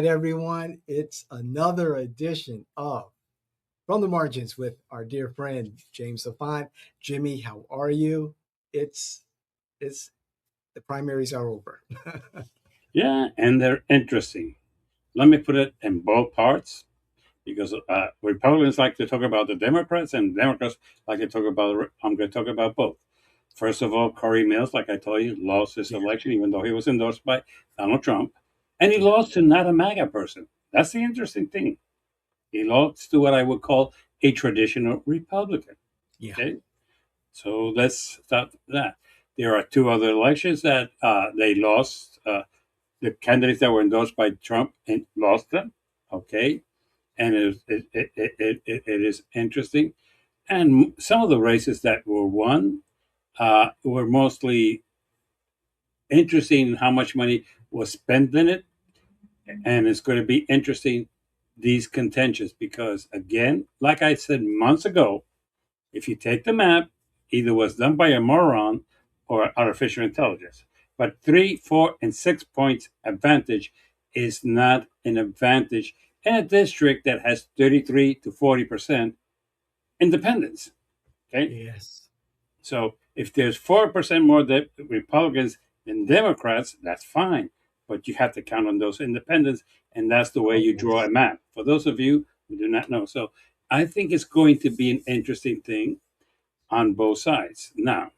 right, everyone. It's another edition of From the Margins with our dear friend James Lafont. Jimmy, how are you? It's the primaries are over. Yeah, and they're interesting. Let me put it in both parts because Republicans like to talk about the Democrats, and Democrats like to talk about. I'm going to talk about both. First of all, Corey Mills, like I told you, lost his Yeah, election, even though he was endorsed by Donald Trump, and he yeah, lost to not a MAGA person. That's the interesting thing. He lost to what I would call a traditional Republican. yeah. Okay, so let's start that. There are two other elections that they lost. The candidates that were endorsed by Trump and lost them. Okay, and it is interesting. And some of the races that were won were mostly interesting in how much money was spent in it, and it's going to be interesting these contentions because again, like I said months ago, if you take the map, either was done by a moron or artificial intelligence. But 3, 4, and 6 points advantage is not an advantage in a district that has 33 to 40% independence. Okay, Yes. so if there's 4% more Republicans than Democrats, that's fine. But you have to count on those independents, and that's the way Oh, you draw yes. a map. For those of you who do not know, so I think it's going to be an interesting thing on both sides. Now,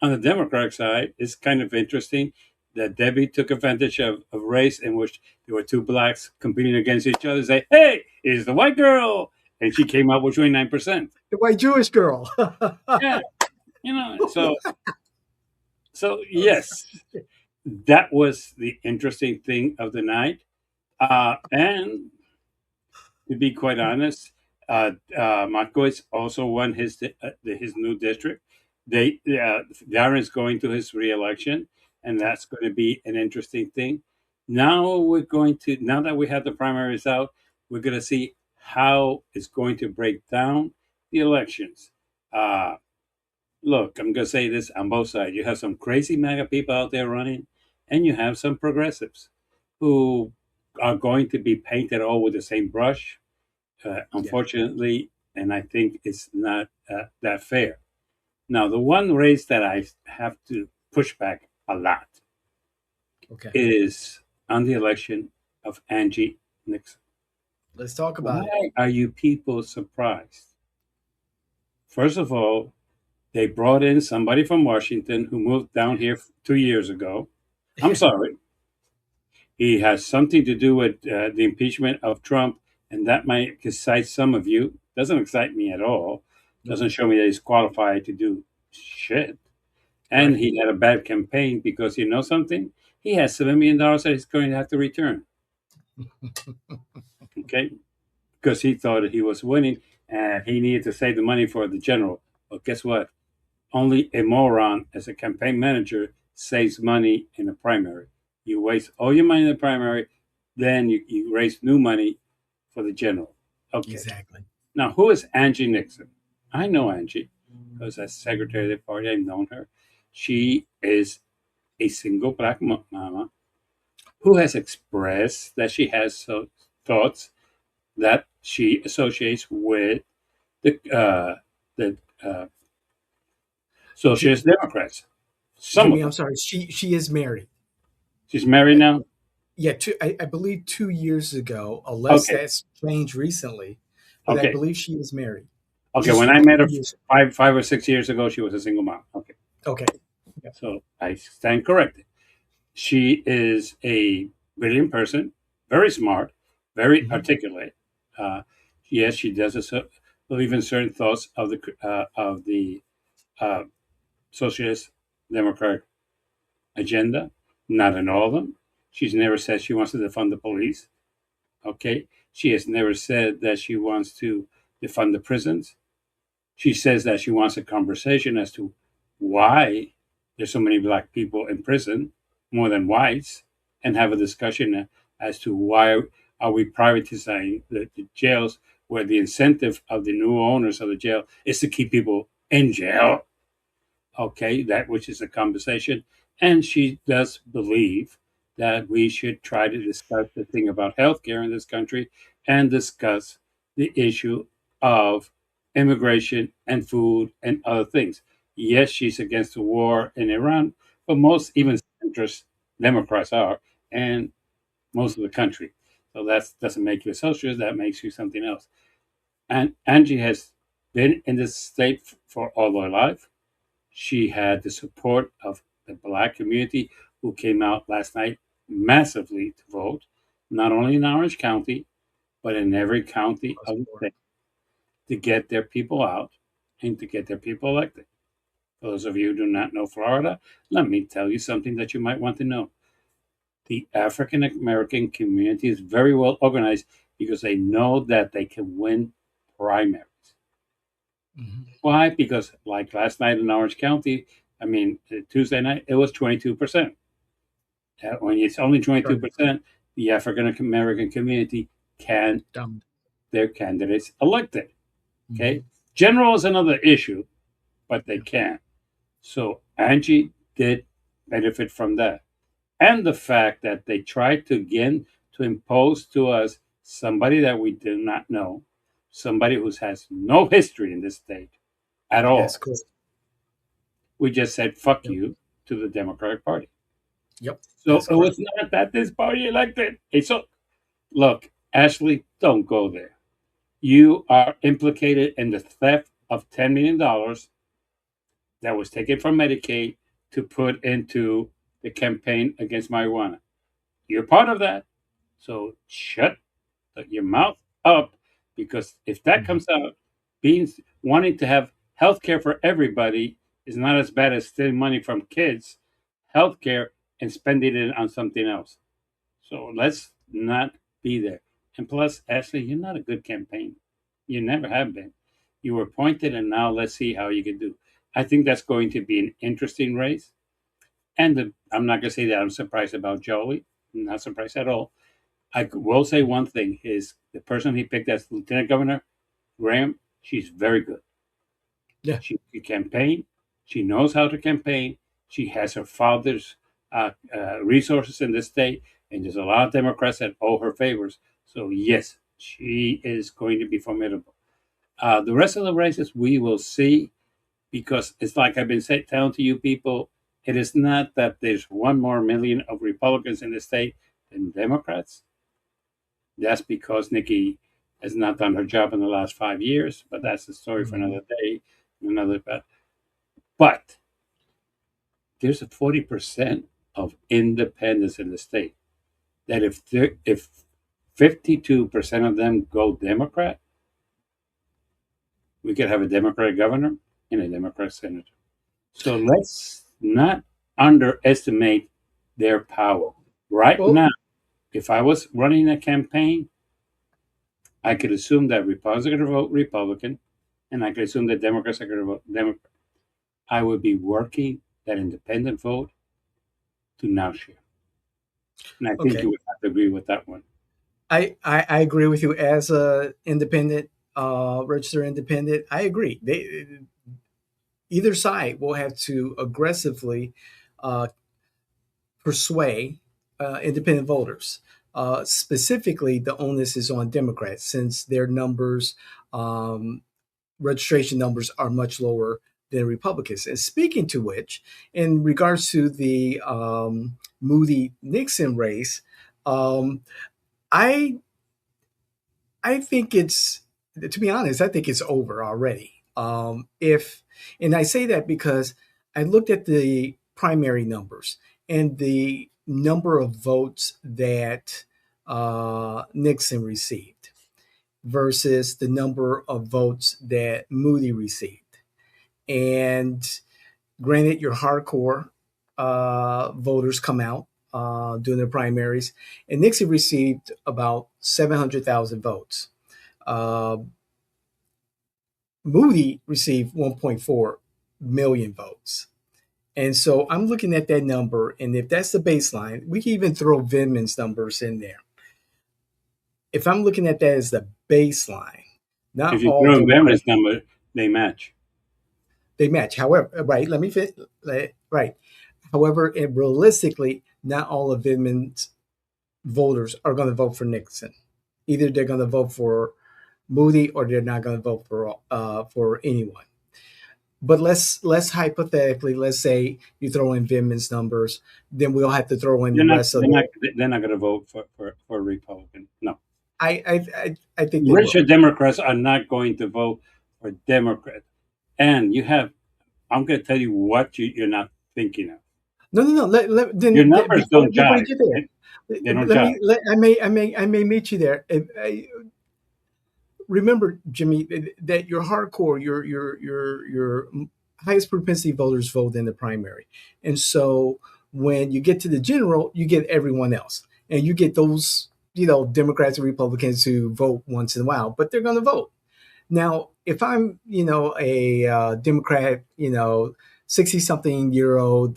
on the Democratic side, it's kind of interesting that Debbie took advantage of a race in which there were two blacks competing against each other. Say, "Hey, it's the white girl," and she came out with 29%. The white Jewish girl. Yeah, so yes, that was the interesting thing of the night. And to be quite honest, Markowitz also won his new district. Darren's going to his reelection, and that's going to be an interesting thing. Now that we have the primaries out, we're going to see how it's going to break down the elections. Uh, Look, I'm going to say this on both sides. You have some crazy MAGA people out there running, and you have some progressives who are going to be painted all with the same brush, Yeah. unfortunately, and I think it's not that fair. Now, the one race that I have to push back a lot Okay. is on the election of Angie Nixon. Let's talk about it. Why are you people surprised? First of all, they brought in somebody from Washington who moved down here 2 years ago. I'm sorry. He has something to do with the impeachment of Trump, and that might excite some of you. Doesn't excite me at all. Nope. Doesn't show me that he's qualified to do shit. And Right. he had a bad campaign because you know something? He has $7 million that he's going to have to return. Okay? Because he thought he was winning and he needed to save the money for the general. But guess what? Only a moron as a campaign manager saves money in a primary. You waste all your money in the primary, then you raise new money for the general. Okay. Exactly. Now, who is Angie Nixon? I know Angie because as secretary of the party, I've known her. She is a single black mama who has expressed that she has thoughts that she associates with the Socialist Democrats. Some Jimmy, of I'm them. sorry. She is married. She's married now. Yeah, I believe 2 years ago, unless Okay, that's changed recently, but I okay, believe she is married. okay. Just When I about met her 2 years. 5 or 6 years ago, she was a single mom. Okay, Okay. Yeah. so I stand corrected. She is a brilliant person, very smart, very Hmm. articulate. Uh, yes, she does believe in certain thoughts of the uh, socialist democratic agenda. Not in all of them. She's never said she wants to defund the police. Okay, she has never said that she wants to defund the prisons. She says that she wants a conversation as to why there's so many black people in prison, more than whites, and have a discussion as to why are we privatizing the jails where the incentive of the new owners of the jail is to keep people in jail. Okay, that which is a conversation. And she does believe that we should try to discuss the thing about healthcare in this country and discuss the issue of immigration and food and other things. Yes, she's against the war in Iran, but most even centrist Democrats are, and most of the country. So that doesn't make you a socialist. That makes you something else. And Angie has been in this state for all her life. She had the support of the black community who came out last night massively to vote, not only in Orange County, but in every county Across of the the board. state to get their people out and to get their people elected. For those of you who do not know Florida, let me tell you something that you might want to know. The African American community is very well organized because they know that they can win primaries. Mhm. Why? Because like last night in Orange County, I mean Tuesday night, it was 22%. When it's only Turn 22%, the African American community can down. their candidates elected. Mhm. Okay, general is another issue, but they Yeah. can. So Angie did benefit from that. And the fact that they tried to again to impose to us somebody that we do not know, somebody who has no history in this state at That's all. cool. We just said fuck Yep. you to the Democratic Party. Yep. So That's it was correct. not that this party elected. It's so look, Ashley, don't go there. You are implicated in the theft of $10 million that was taken from Medicaid to put into the campaign against marijuana. You're part of that. So shut your mouth up because if that Mhm. comes out, being wanting to have health care for everybody is not as bad as stealing money from kids, health care, and spending it on something else. So let's not be there. And plus, Ashley, you're not a good campaign. You never have been. You were appointed, and now let's see how you can do. I think that's going to be an interesting race. And I'm not going to say that I'm surprised about Joey. I'm not surprised at all. I will say one thing: is the person he picked as lieutenant governor, Graham. She's very good. Yeah. She can campaign. She knows how to campaign. She has her father's resources in the state, and there's a lot of Democrats that owe her favors. So yes, she is going to be formidable. The rest of the races we will see because it's like I've been telling to you people. It is not that there's one more million of Republicans in the state than Democrats. That's because Nikki has not done her job in the last 5 years, but that's a story for Mhm. another day, another. But there's a 40% of independents in the state that if 52% of them go Democrat, we could have a Democratic governor and a Democratic senator. So let's not underestimate their power. Right Well, now, if I was running a campaign, I could assume that Republicans are going to vote Republican, and I could assume that Democrats are going to vote Democrat. I would be working that independent vote to now share. And I think okay. you would have to agree with that one. I agree with you as a independent, registered independent. I agree. Either side will have to aggressively uh, persuade independent voters. Specifically, the onus is on Democrats since their numbers, um, registration numbers, are much lower than Republicans. And speaking to which, in regards to the Moody Nixon race, um, I I think it's, to be honest, I think it's over already. If, and I say that because I looked at the primary numbers and the number of votes that Nixon received versus the number of votes that Moody received. And granted, your hardcore voters come out during the primaries, and Nixon received about 700,000 votes. Uh, Moody received 1.4 million votes. And so I'm looking at that number, and if that's the baseline, we can even throw Vindman's numbers in there. If I'm looking at that as the baseline, If not you all throw in Democrats, Vermeer's number, they match. they match. However, right, let me fit, right. However, realistically, not all of Vindman's voters are going to vote for Nixon. Either they're going to vote for Moody or they're not going to vote for anyone. But let's hypothetically, let's say you throw in Vindman's numbers, then we'll have to throw in They're the not. rest of the. They're not going to vote for a Republican. No, I think they will. richer Democrats are not going to vote for Democrat. And you have. I'm going to tell you what you're not thinking of. No. Your Then numbers don't before you jive. get there, They don't let jive. me. I may meet you there. Remember, Jimmy, that your hardcore, your highest propensity voters vote in the primary, and so when you get to the general, you get everyone else, and you get those Democrats and Republicans who vote once in a while, but they're going to vote. Now, if I'm a Democrat, 60-something-year-old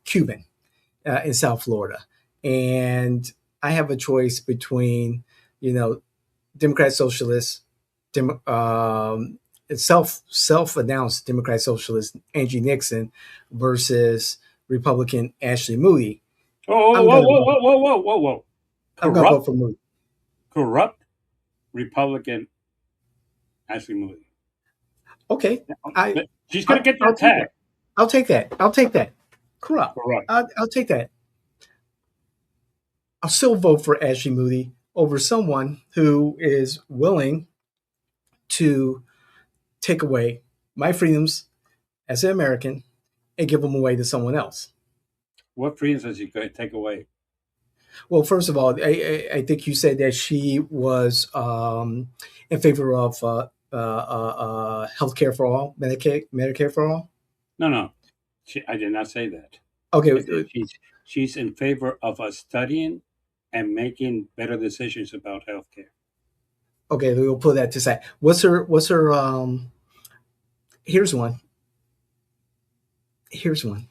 Cuban in South Florida, and I have a choice between you know Democrat Socialist, Dem- um, self announced Democrat Socialist Angie Nixon versus Republican Ashley Moody. Oh, I'm whoa, gonna whoa, vote. whoa, whoa, whoa, whoa, whoa! I'm gonna vote Corrupt, for Moody. corrupt Republican Ashley Moody. Okay, I But she's going to get I'll that take tag. that. I'll take that. I'll take that. Corrupt. Corrupt. I'll take that. I'll still vote for Ashley Moody over someone who is willing to take away my freedoms as an American and give them away to someone else. What freedoms is she going to take away? Well, first of all, I think you said that she was in favor of health care for all, Medicare for all. No, no. I did not say that. Okay, I said she's in favor of us studying and making better decisions about healthcare. okay, we'll put that to side. What's her here's one. Here's one.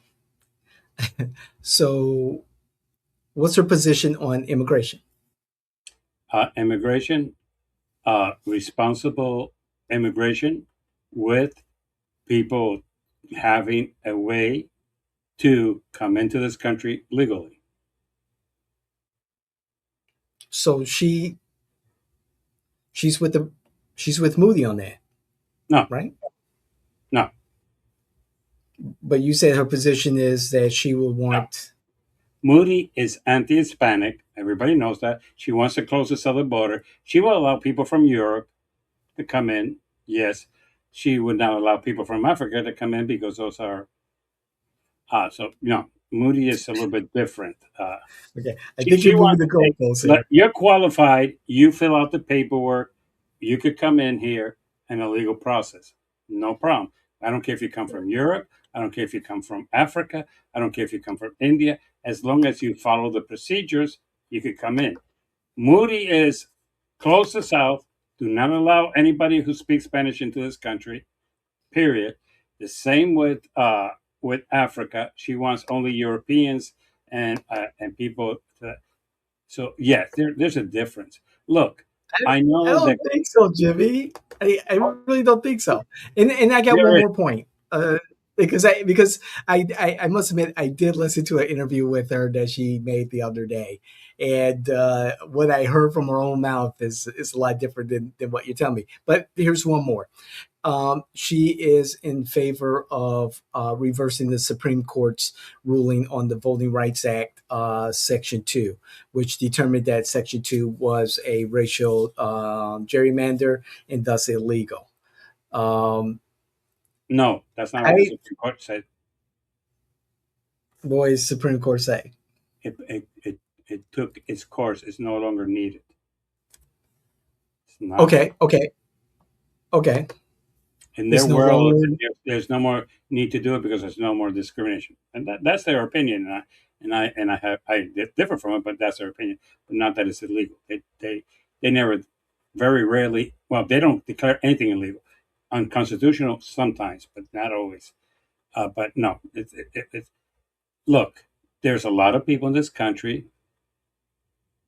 So, what's her position on immigration? Immigration, responsible immigration with people having a way to come into this country legally. So she's with the she's with Moody on that, No, right? no. But you said her position is that she will want. Moody is anti-Hispanic. Everybody knows that. She wants to close the southern border. She will allow people from Europe to come in. Yes, she would not allow people from Africa to come in because those are so Moody is a little bit different. Okay, I She, think she you're moving wants the to say, goalposts look, here. you're qualified. You fill out the paperwork. You could come in here in a legal process. No problem. I don't care if you come from Europe. I don't care if you come from Africa. I don't care if you come from India. As long as you follow the procedures, you could come in. Moody is close the South. Do not allow anybody who speaks Spanish into this country. Period. The same with Africa. She wants only Europeans and people. So yes, there's a difference. Look, I I know don't that think so, Jimmy. I really don't think so. And I got one there is more point. Because I must admit I did listen to an interview with her that she made the other day, and what I heard from her own mouth is a lot different than what you're telling me. But here's one more. She is in favor of reversing the Supreme Court's ruling on the Voting Rights Act, Section 2, which determined that Section 2 was a racial gerrymander and thus illegal. Um, no, that's not what the I, Supreme Court said. boys, Supreme Court say. It took its course. It's no longer needed. It's not. Okay. In their It's no world, longer. there's no more need to do it because there's no more discrimination, and that's their opinion. And I differ from it, but that's their opinion. But not that it's illegal. They never, very rarely. Well, they don't declare anything illegal, unconstitutional sometimes, but not always. But no, look. There's a lot of people in this country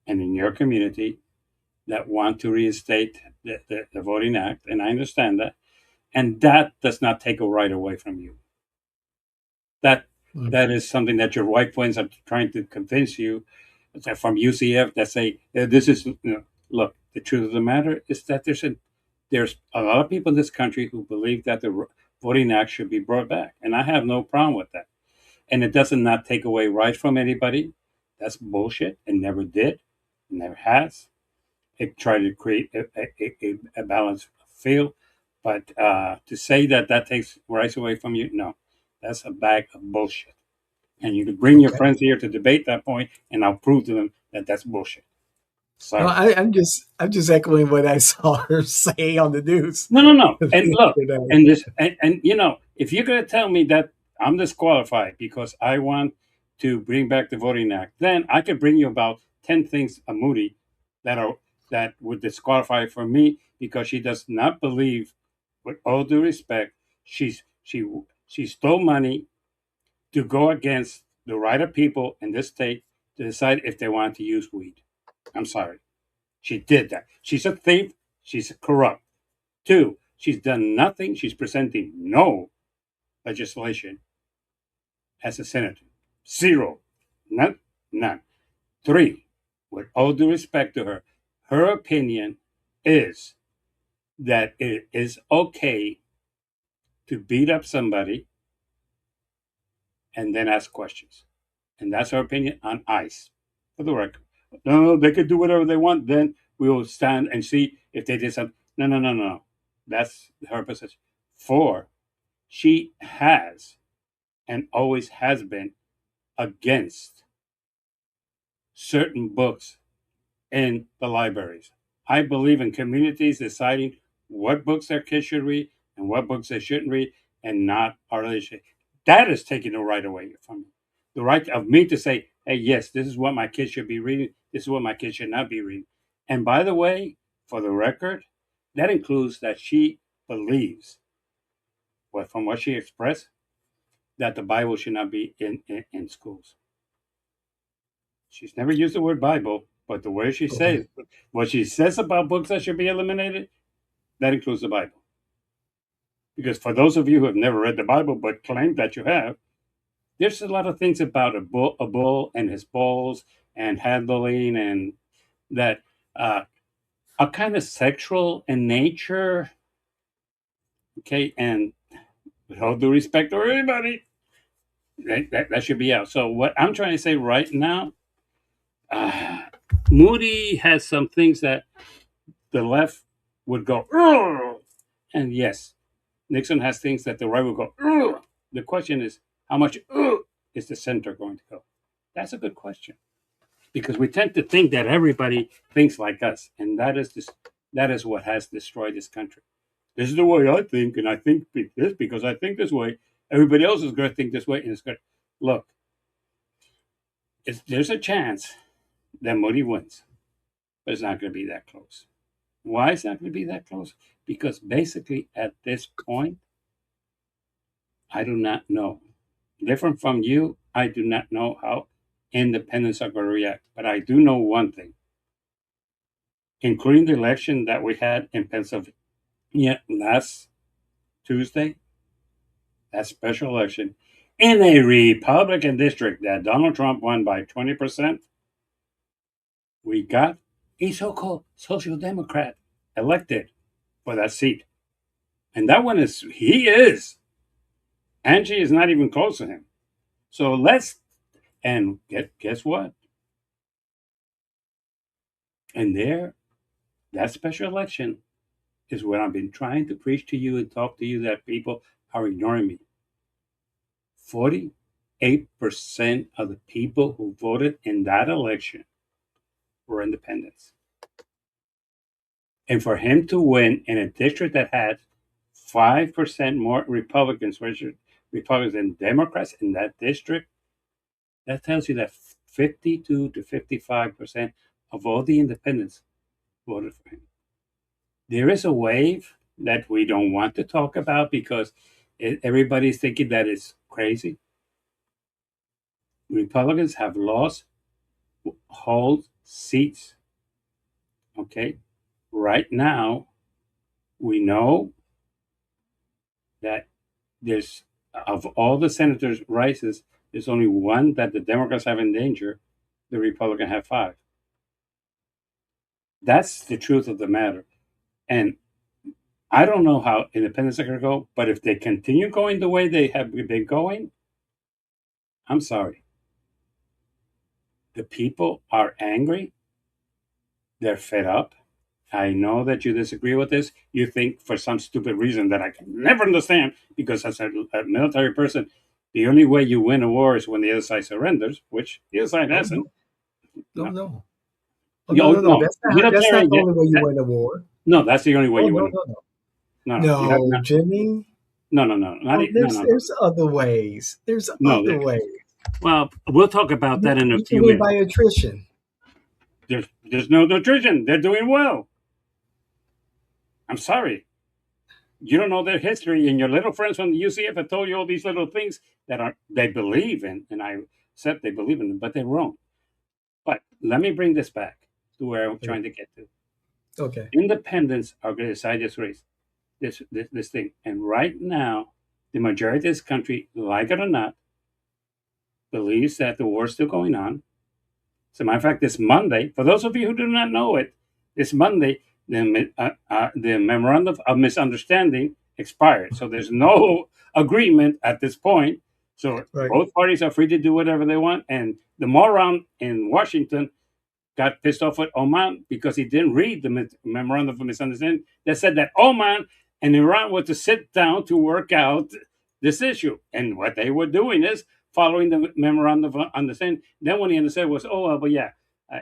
and in your community that want to reinstate the Voting Act, and I understand that. And that does not take a right away from you. That That is something that your white friends are trying to convince you from UCF that say this is look. The truth of the matter is that there's a lot of people in this country who believe that the Voting Act should be brought back, and I have no problem with that. And it doesn't not take away rights from anybody. That's bullshit. It never did. It never has. It tried to create a balanced field, but to say that that takes rights away from you, no, that's a bag of bullshit. And you could bring your Okay. friends here to debate that point, and I'll prove to them that that's bullshit. No, Sorry. I'm just echoing what I saw her say on the news No, no, no. And the look, other day. and if you're going to tell me that I'm disqualified because I want to bring back the Voting Act, then I could bring you about 10 things, Moody, that would disqualify for me because she does not believe, with all due respect, she stole money to go against the right of people in this state to decide if they want to use weed. I'm sorry. She did that. She's a thief. She's corrupt. Two, she's done nothing. She's presenting no legislation as a senator. Zero. None. None. Three, with all due respect to her, her opinion is that it is okay to beat up somebody and then ask questions. And that's her opinion on ICE, for the record. No, they could do whatever they want. Then we will stand and see if they did something. No, no, no, no. That's her position. Four, she has and always has been against certain books in the libraries. I believe in communities deciding what books their kids should read and what books they shouldn't read, and not our relationship. That is taking the right away from me. The right of me to say, hey, yes, this is what my kids should be reading. This is what my kids should not be reading. And by the way, for the record, that includes that she believes, well, from what she expressed, that the Bible should not be in schools. She's never used the word Bible, but the way she Okay. says what she says about books that should be eliminated, that includes the Bible. Because for those of you who have never read the Bible but claim that you have, there's a lot of things about a bull and his balls and handling and that are kind of sexual in nature. Okay, and with all due respect to everybody, that should be out. So what I'm trying to say right now, uh, Moody has some things that the left would go, "Ugh!" And yes, Nixon has things that the right would go, "Ugh!" The question is, how much "Ugh!" is the center going to go? That's a good question because we tend to think that everybody thinks like us, and that is what has destroyed this country. This is the way I think, and I think this because I think this way. Everybody else is going to think this way, and it's going to look. There's a chance that Moody wins, but it's not going to be that close. Why is that going to be that close? Because basically, at this point, I do not know. Different from you, I do not know how independents are going to react. But I do know one thing, including the election that we had in Pennsylvania last Tuesday, that special election, in a Republican district that Donald Trump won by 20%, we got a so called social democrat elected for that seat. And that one he is. Angie is not even close to him. So and guess what? And that special election is what I've been trying to preach to you and talk to you that people are ignoring me. 48% of the people who voted in that election were independents. And for him to win in a district that had 5% more Republicans, Republicans than Democrats in that district, that tells you that 52 to 55% of all the independents voted for him. There is a wave that we don't want to talk about because everybody's thinking that it's crazy. Republicans have lost whole seats. Okay. Right now, we know that there's, of all the senators' races, There's only one that the Democrats have in danger. The Republicans have 5. That's the truth of the matter. And I don't know how independents are going to go, but if they continue going the way they have been going, I'm sorry. The people are angry. They're fed up. I know that you disagree with this. You think for some stupid reason that I can never understand, because as a military person, the only way you win a war is when the other side surrenders, which the other side Oh hasn't. no, no, No, no. Oh no, no, no. no, That's not military. the only way you win a war. No, that's the only way Oh you no, win. no, no. No, no, you have No, not. Jimmy. No, no, no, not Oh, no, no, no. there's other ways. There's No, other ways. well, we'll talk about that in a You can few win minutes. by attrition. There's no nutrition. They're doing well. I'm sorry. You don't know their history, and your little friends from the UCF have told you all these little things that are they believe in, and I said they believe in them, but they're wrong. But let me bring this back to where I'm trying to get to. Okay. Independents are going to decide this race, this thing, and right now, the majority of this country, like it or not, believes that the war is still going on. As a matter of fact, this Monday, for those of you who do not know it, this Monday, the memorandum of misunderstanding expired. So there's no agreement at this point. So Right. both parties are free to do whatever they want. And the moron in Washington got pissed off at Oman because he didn't read the memorandum of misunderstanding that said that Oman and Iran were to sit down to work out this issue. And what they were doing is following the memorandum of understanding. Then when he understood was, oh, well, but yeah,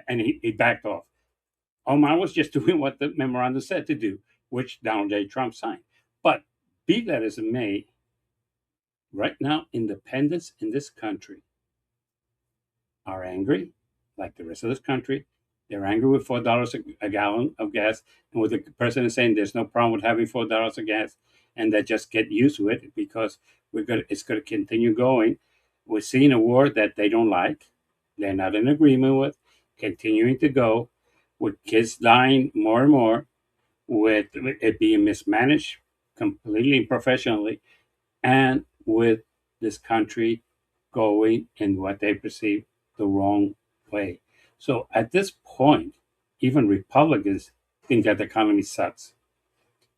and he backed off. Oman was just doing what the memorandum said to do, which Donald J. Trump signed. But be that as it may, right now, independents in this country are angry, like the rest of this country. They're angry with $4 a gallon of gas, and with the president saying there's no problem with having $4 of gas, and they just get used to it because it's going to continue going. We're seeing a war that they don't like, they're not in agreement with, continuing to go, with kids dying more and more, with it being mismanaged completely professionally, and with this country going in what they perceive the wrong way. So at this point, even Republicans think that the economy sucks.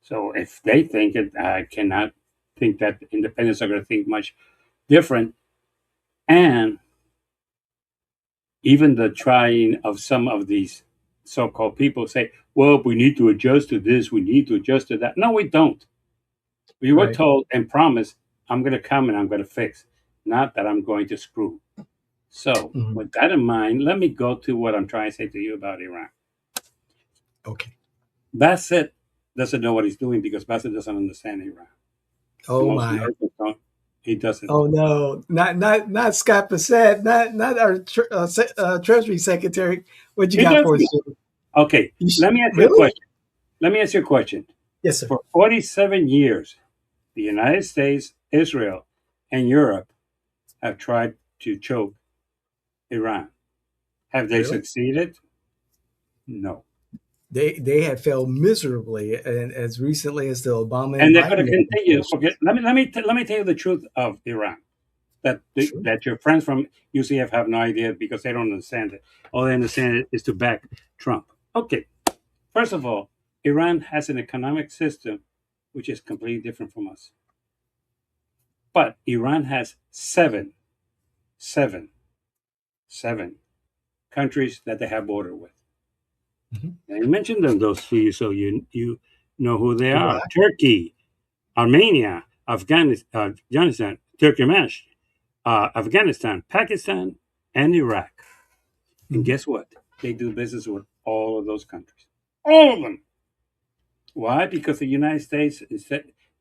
So if they think it, I cannot think that independents are going to think much different. And even the trying of some of these so-called people say, well, we need to adjust to this, we need to adjust to that. No, we don't. We were Right. told and promised, I'm going to come and I'm going to fix, not that I'm going to screw. So, Mhm. with that in mind, let me go to what I'm trying to say to you about Iran. Okay. Bassett doesn't know what he's doing because Bassett doesn't understand Iran. Oh Most my. Americans don't. He doesn't. Oh no. Not Scott Bassett. Not our Treasury Secretary. What you He got for us, doesn't. Jimmy? Okay, let me ask you a Really? question. Let me ask you a question. Yes, sir. For 47 years, the United States, Israel, and Europe have tried to choke Iran. Have they Really? succeeded? No. They have failed miserably, and as recently as the Obama and And they're going Biden to continue. administrations. Okay, let me tell you the truth of Iran. Sure. That your friends from UCF have no idea because they don't understand it. All they understand is to back Trump. Okay, first of all, Iran has an economic system which is completely different from us. But Iran has seven, seven countries that they have border with. Mhm. I mentioned them those to you so you know who they are. Iraq. Turkey, Armenia, Afghanistan, Turkmenistan, Afghanistan, Pakistan, and Iraq. And Mhm. guess what? They do business with all of those countries. All of them. Why? Because the United States,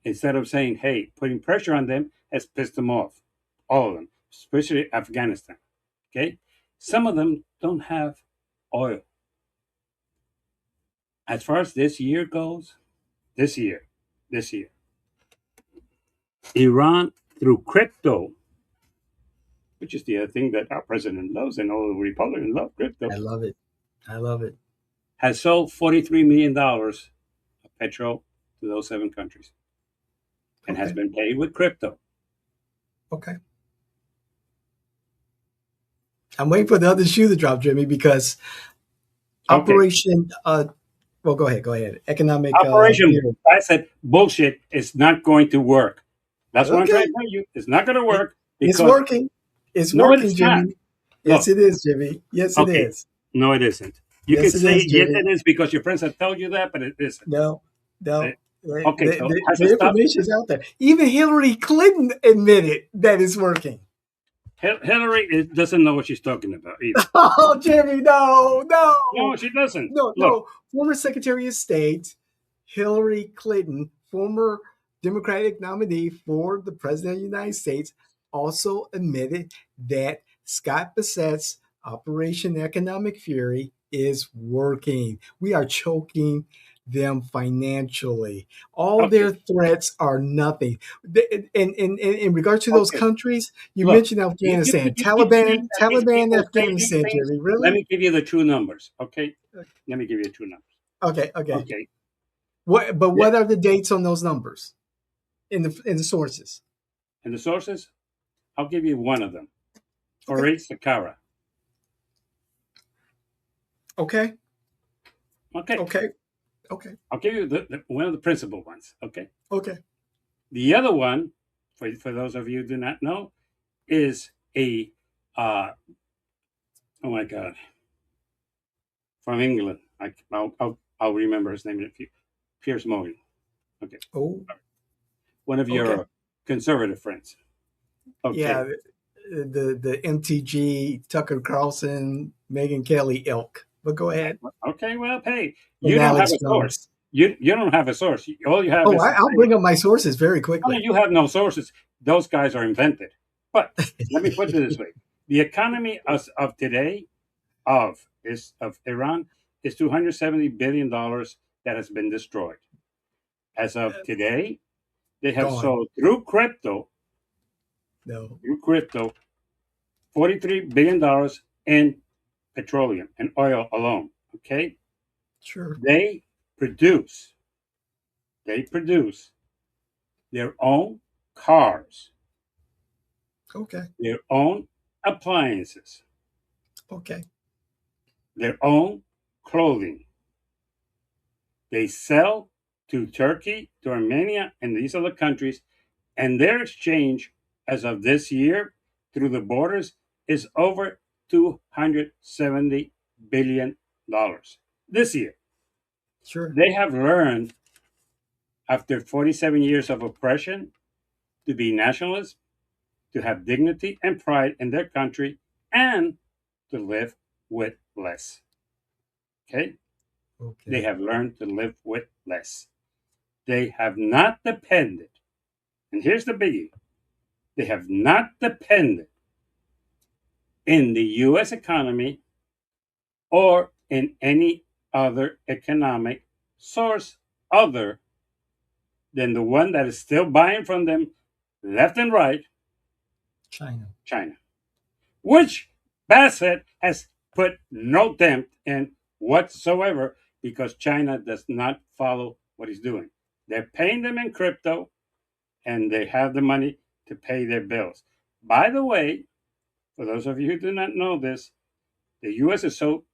instead of saying, hey, putting pressure on them, has pissed them off. All of them, especially Afghanistan. Okay? Some of them don't have oil. As far as this year goes, this year, this year, Iran, through crypto, which is the other thing that our president loves and all the Republicans love crypto, I love it. I love it. has sold $43 million of petrol to those 7 countries and has Okay. been paid with crypto. Okay. I'm waiting for the other shoe to drop, Jimmy, because Okay. Operation. Well, go ahead. Go ahead. Economic. Operation, Theory. I said bullshit is not going to work. That's what I'm trying Okay. to tell you. It's not going to It, work it's because working. It's no, working, it's not. Jimmy. Yes, Look, it is, Jimmy. Yes, it okay, is. no, it isn't. You Yes, could it say is, yes, Jimmy. it is because your friends have told you that, but it isn't. No, Eh, no. The, Okay, the, so the, has it the stopped? information is out there. Even Hillary Clinton admitted that it's working. Hillary doesn't know what she's talking about either. Oh, Jimmy, no, no, No, she doesn't. no, Look, no. Former Secretary of State Hillary Clinton, former Democratic nominee for the President of the United States, also admitted that Scott Bessett's Operation Economic Fury is working. We are choking them financially. All okay, their threats are nothing. In regards to those okay. countries, you Look, mentioned you Afghanistan, you keep saying that these Taliban, people say these Afghanistan, things. Jerry. Let Really? me give you the true numbers, okay? Let me give you the true numbers. Okay, okay. Okay. Yeah. What are the dates on those numbers in the sources? And the sources, I'll give you one of them. Okay, Fareed Sakara. okay, Okay. okay, okay, I'll give you one of the principal ones. Okay. okay. The other one, for those of you who do not know, is a, uh, oh my God, from England. I'll remember his name in a few. Piers Morgan. Okay. Oh, One of okay. your conservative friends. Yeah, Okay. the MTG Tucker Carlson, Megan Kelly ilk. But go ahead. Okay. Well, hey, you And don't have Alex a source. Jones. You don't have a source. All you have Oh, is to I'll say, bring up my sources very oh, no, quickly. you have no sources. Those guys are invented. But let me put it this way: the economy of today of Iran is $270 billion that has been destroyed. As of today, they have Gone. sold No, through crypto, $43 billion in petroleum and oil alone. Okay, sure. they produce they produce their own cars, Okay, their own appliances, okay, their own clothing. They sell to Turkey, to Armenia, and these other countries, and their exchange as of this year through the borders is over $270 billion this year. sure. They have learned after 47 years of oppression to be nationalists, to have dignity and pride in their country, and to live with less. Okay? They Okay, have learned to live with less. They have not depended, and here's the biggie, they have not depended in the US economy or in any other economic source other than the one that is still buying from them left and right, China. China, which Bassett has put no dent in whatsoever because China does not follow what he's doing. They're paying them in crypto and they have the money to pay their bills. By the way, for those of you who do not know this, the US is so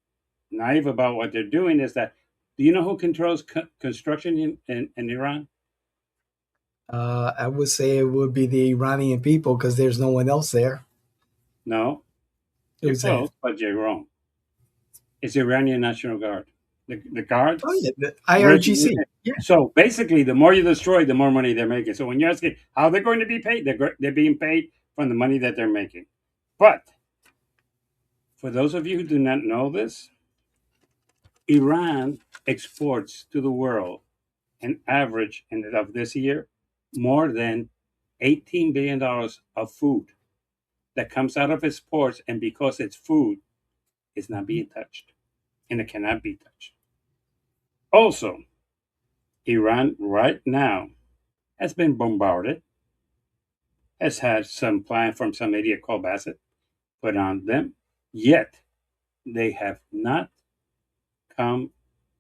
naive about what they're doing is that do you know who controls construction in Iran? I would say it would be the Iranian people because there's no one else there. No, you're Who's that? close, but you're wrong. It's the Iranian National Guard. The guard. Oh yeah, the Originally. IRGC. Yeah, So basically, the more you destroy, the more money they're making. So when you're asking how they're going to be paid, they're being paid from the money that they're making. But for those of you who do not know this, Iran exports to the world an average of this year more than $18 billion of food that comes out of its ports, and because it's food, it's not being touched, and it cannot be touched. Also, Iran right now has been bombarded, has had some plan from some idiot called Bassett put on them, yet they have not come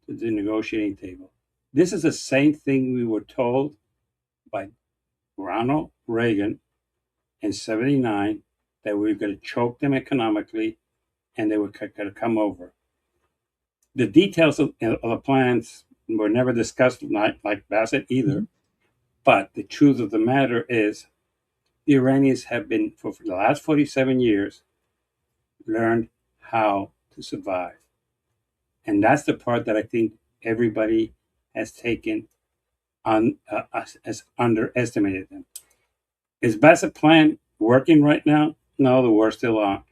to the negotiating table. This is the same thing we were told by Ronald Reagan in '79 that we were going to choke them economically and they would come over. The details of the plans were never discussed, not like Bassett either. Mhm. But the truth of the matter is, the Iranians have been, for the last 47 years, learned how to survive. And that's the part that I think everybody has taken on, has underestimated them. Is Bassett plan working right now? No, the war's still on.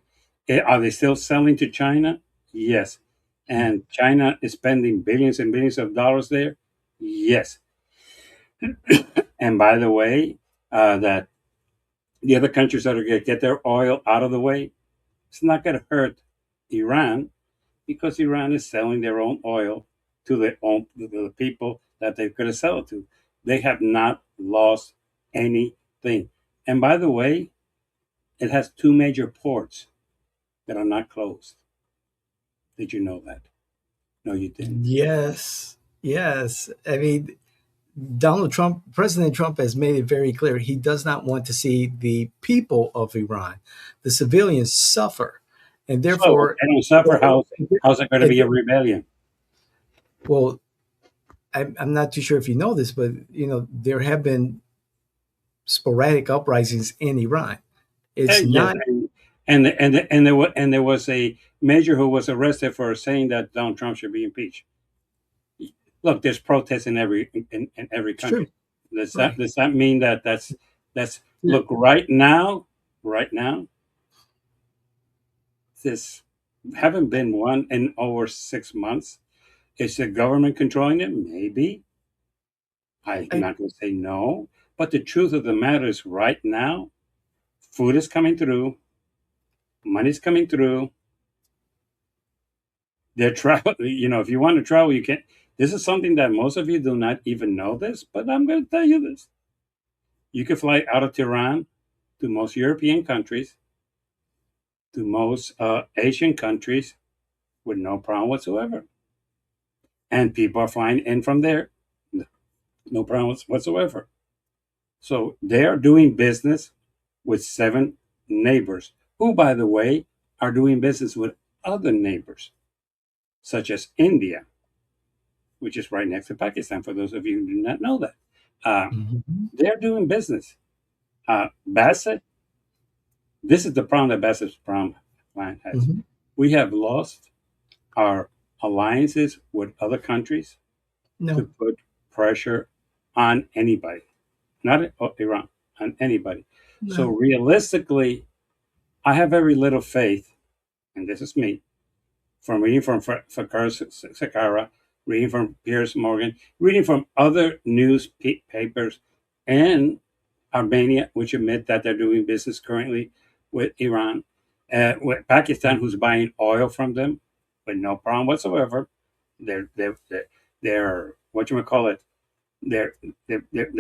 Are they still selling to China? Yes. And China is spending billions and billions of dollars there? Yes. And by the way, that the other countries that are going to get their oil out of the way, it's not going to hurt Iran because Iran is selling their own oil to the people that they're going to sell it to. They have not lost anything. And by the way, it has two major ports that are not closed. Did you know that? No, you didn't. Yes, yes. I mean, President Trump has made it very clear he does not want to see the people of Iran, the civilians, suffer, and So if therefore, they don't suffer, how's it going to and, be a rebellion? well, I'm not too sure if you know this, but there have been sporadic uprisings in Iran. It's Yes, not and there was a major who was arrested for saying that Donald Trump should be impeached. Look, there's protests in every it's true, country. right? Does that mean that that's look right now this haven't been one in over 6 months. Is the government controlling it? Maybe. I'm I, not going to say no, but the truth of the matter is, right now, food is coming through, money's coming through. They're travel. If you want to travel, you can. This is something that most of you do not even know this, but I'm going to tell you this. You can fly out of Tehran to most European countries, to most Asian countries with no problem whatsoever. And people are flying in from there, no problem whatsoever. So they are doing business with 7 neighbors, who, by the way, are doing business with other neighbors, such as India, which is right next to Pakistan, for those of you who do not know that. Uh, Mhm. they're doing business. Bassett, this is the problem that Bassett's problem line has. Mhm. We have lost our alliances with other countries to No, put pressure on anybody, not Iran, on anybody. So no. realistically, I have very little faith, and this is me, from reading from Fakar Sakara, reading from Piers Morgan, reading from other newspapers, and Armenia, which admit that they're doing business currently with Iran, with Pakistan, who's buying oil from them with no problem whatsoever. They're what you would call it. Their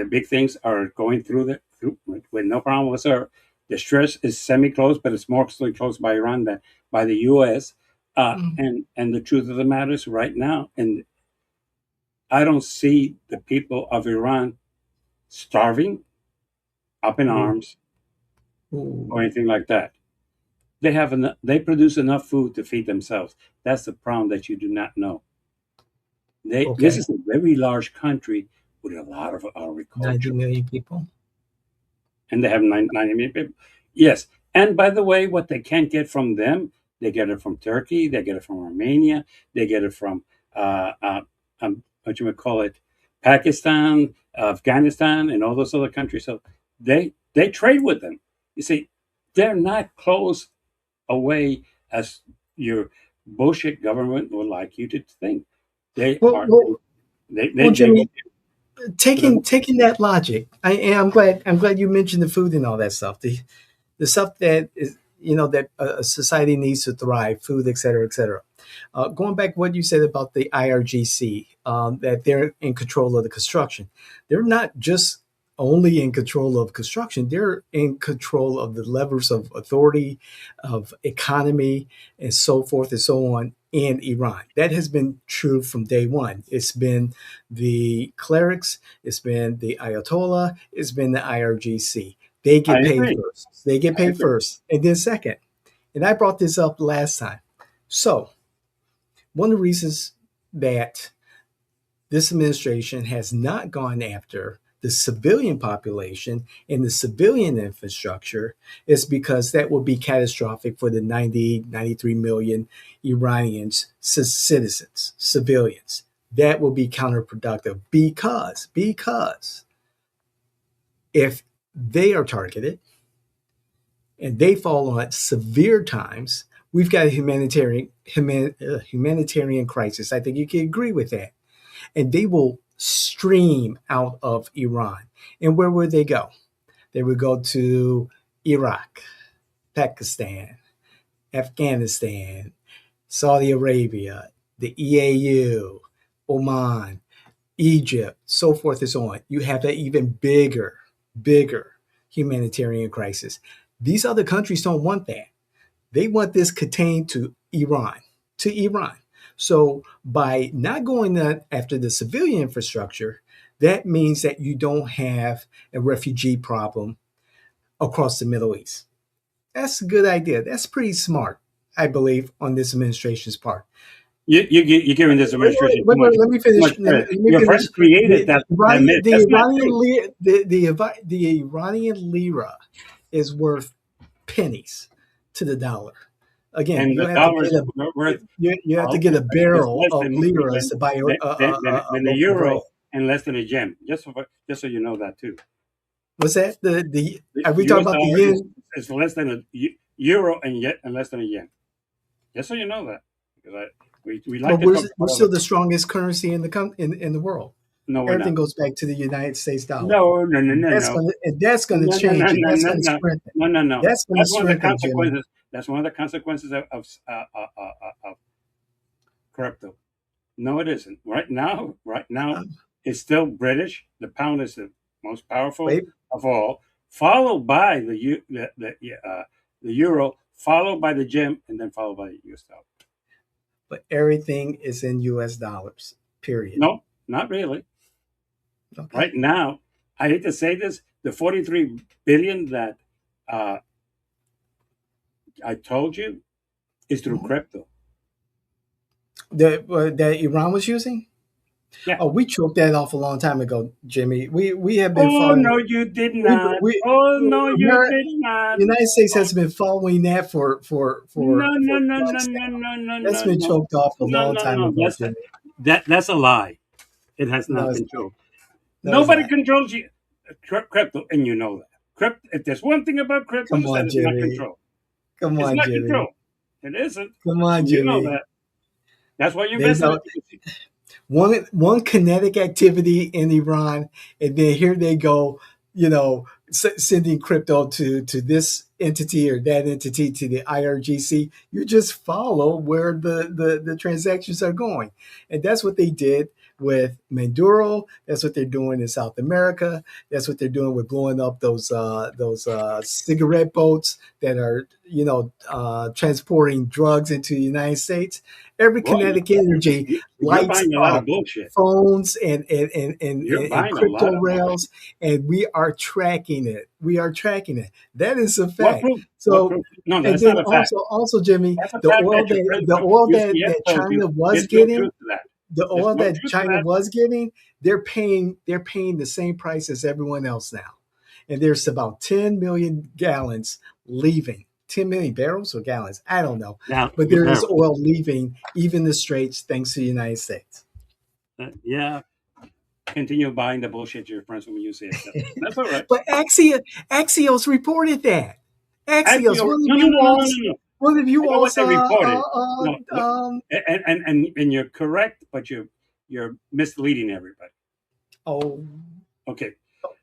big things are going through with no problem whatsoever. The stress is semi-closed, but it's mostly closed by Iran than by the U.S. Mm. And the truth of the matter is, right now, and I don't see the people of Iran starving, up in Ooh, arms, or ooh. anything like that. They produce enough food to feed themselves. That's the problem that you do not know. This Okay, is a very large country with a lot of 90 agriculture, million people. and they have 90 million people. Yes, and by the way, what they can't get from them, they get it from Turkey, they get it from Armenia, they get it from what you would call it, Pakistan, Afghanistan, and all those other countries. So they trade with them. You see, they're not close away as your bullshit government would like you to think. They Well, are. well, well, They go Jimmy, to the taking that logic, and I'm glad you mentioned the food and all that stuff. The stuff that is that a society needs to thrive, food, et cetera, et cetera. Going back what you said about the IRGC, that they're in control of the construction. They're not just only in control of construction, they're in control of the levers of authority, of economy, and so forth and so on in Iran. That has been true from day one. It's been the clerics, it's been the Ayatollah, it's been the IRGC. They I get paid agree. first. They get I paid agree. first, and then second. And I brought this up last time. So, one of the reasons that this administration has not gone after the civilian population and the civilian infrastructure is because that will be catastrophic for the 93 million Iranians, citizens, civilians. That will be counterproductive because if they are targeted and they fall on severe times, we've got a humanitarian crisis. I think you can agree with that. And they will stream out of Iran. And where would they go? They would go to Iraq, Pakistan, Afghanistan, Saudi Arabia, the EAU, Oman, Egypt, so forth and so on. You have an even bigger humanitarian crisis. These other countries don't want that. They want this contained to Iran, So by not going after the civilian infrastructure, that means that you don't have a refugee problem across the Middle East. That's a good idea. That's pretty smart, I believe, on this administration's part. You're giving this administration too much. Let me finish. Your friends created that myth. That's not true. The Iranian lira is worth pennies to the dollar. Again, And the dollars worth you have to get a barrel of liras to buy than a the euro and less than a gem. Just so you know that too. What's that? Are we talking about the yen? It's less than a euro and less than a yen. Just so you know that, because we like. But we're still the strongest currency in the world. No, everything goes back to the United States dollar. No. That's going to change. That's going to strengthen. No. That's going to strengthen. Jimmy. That's one of the consequences of crypto. No, it isn't. Right now, it's still British. The pound is the most powerful of all, followed by the euro, followed by the gem, and then followed by the US dollar. But everything is in US dollars. Period. No, not really. Okay. Right now, I hate to say this, the 43 billion that I told you is through crypto. That Iran was using? Yeah. Oh, we choked that off a long time ago, Jimmy. We have been. Oh no, you did not. You did not. The United States has been following that for. No. That's been choked off a long time ago, Jimmy. That's a lie. It has not been choked. Nobody controls crypto, and you know that. If there's one thing about crypto, it's that it's not controlled. Come on, it's not Jimmy. Controlled. It isn't. Come on, Jimmy. You know that. That's why you invest in it. One kinetic activity in Iran, and then here they go, sending crypto to this entity or that entity to the IRGC. You just follow where the transactions are going. And that's what they did with Maduro. That's what they're doing in South America. That's what they're doing with blowing up those cigarette boats that are, transporting drugs into the United States. Every kinetic energy lights up phones and crypto rails, and we are tracking it. That is a fact. So, no, that's not a fact. Also, Jimmy, the oil that China was getting. The oil that China was getting, they're paying the same price as everyone else now. And there's about 10 million gallons leaving. 10 million barrels or gallons? I don't know. But there is oil leaving even the Straits thanks to the United States. Yeah. Continue buying the bullshit your friends from UCF. That's all right. But Axios reported that. Axios. One of you all reported. And you're correct, but you're misleading everybody. Oh. Okay.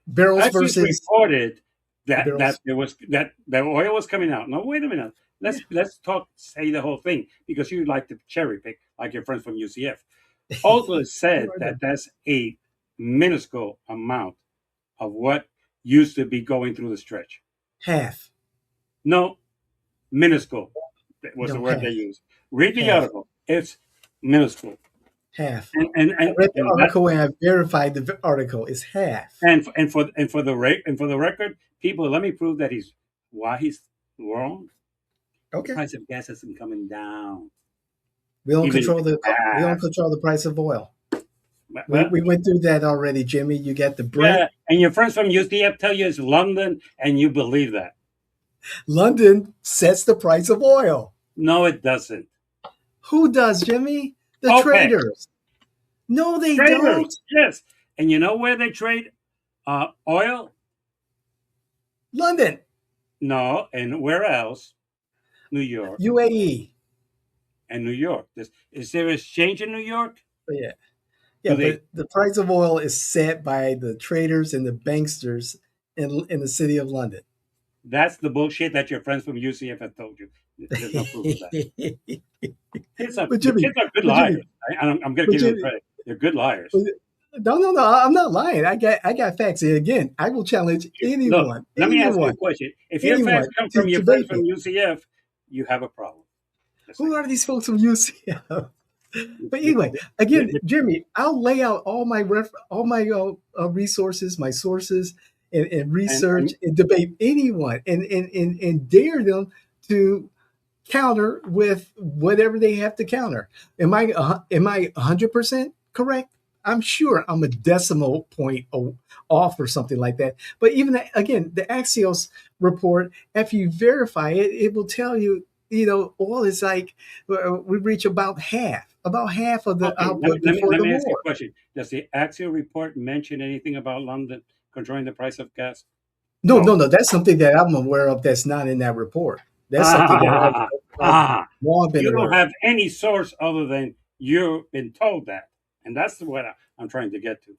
Barrels versus reported that the oil was coming out. No, wait a minute. Let's say the whole thing, because you like to cherry pick like your friends from UCF. Also said that that's a minuscule amount of what used to be going through the stretch. Half. No, minuscule was the word they used. Read the article. It's minuscule. Half. And I read the article and I verified the article. It's half. And for the record, people, let me prove that he's wrong. Okay. The price of gas isn't coming down. We don't even control the price of oil. well, We went through that already, Jimmy. You got the Brent. yeah, and your friends from UCF tell you it's London, and you believe that. London sets the price of oil. No, it doesn't. Who does, Jimmy? The OPEC traders. No, they don't. traders, yes. And you know where they trade oil? London, No, and where else? New York UAE. and New York. Is there exchange in New York? Yeah, Do yeah, they? but the price of oil is set by the traders and the banksters in the city of London. That's the bullshit that your friends from UCF have told you. There's no proof of that. but The Jimmy, kids are good but Jimmy, liars. I'm going to but give them Jimmy, credit. They're good liars. no, no, no. I'm not lying. I got facts. And again, I will challenge Look, anyone, let me ask you a anyone, question. If your facts anyone come to from your friends debate from me. UCF, you have a problem. Who are these folks from UCF? But anyway, again, Jimmy, I'll lay out all my resources, my sources, and research And and debate anyone, and dare them to counter with whatever they have to counter. Am I 100% correct? I'm sure I'm a decimal point off or something like that. But even that, again, the Axios report, if you verify it, it will tell you, oil is like we reach about half of the okay, output before let the me ask you war. a question. Does the Axial report mention anything about London controlling the price of gas? No, No. no, no. That's something that I'm aware of. That's not in that report. That's something that Ah, I've ah, long been you don't aware of. have any source other than you've been told that. And that's what I'm trying to get to.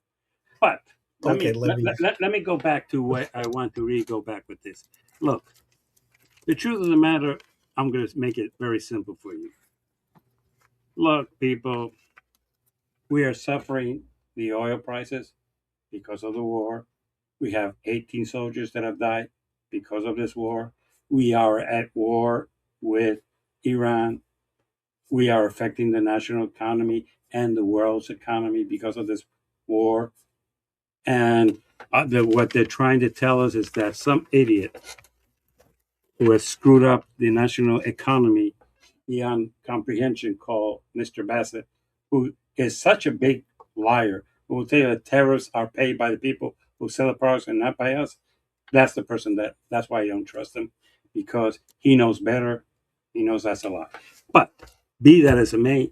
But Okay, let me. let me go back to what I want to really go back with this. Look, the truth of the matter, I'm going to make it very simple for you. Look, people, we are suffering the oil prices because of the war. We have 18 soldiers that have died because of this war. We are at war with Iran. We are affecting the national economy and the world's economy because of this war. And what they're trying to tell us is that some idiot who has screwed up the national economy beyond comprehension, called Mr. Bassett, who is such a big liar, who will tell you that terrorists are paid by the people who sell the products and not by us. That's the person that's why I don't trust him, because he knows better. He knows that's a lie. But be that as it may,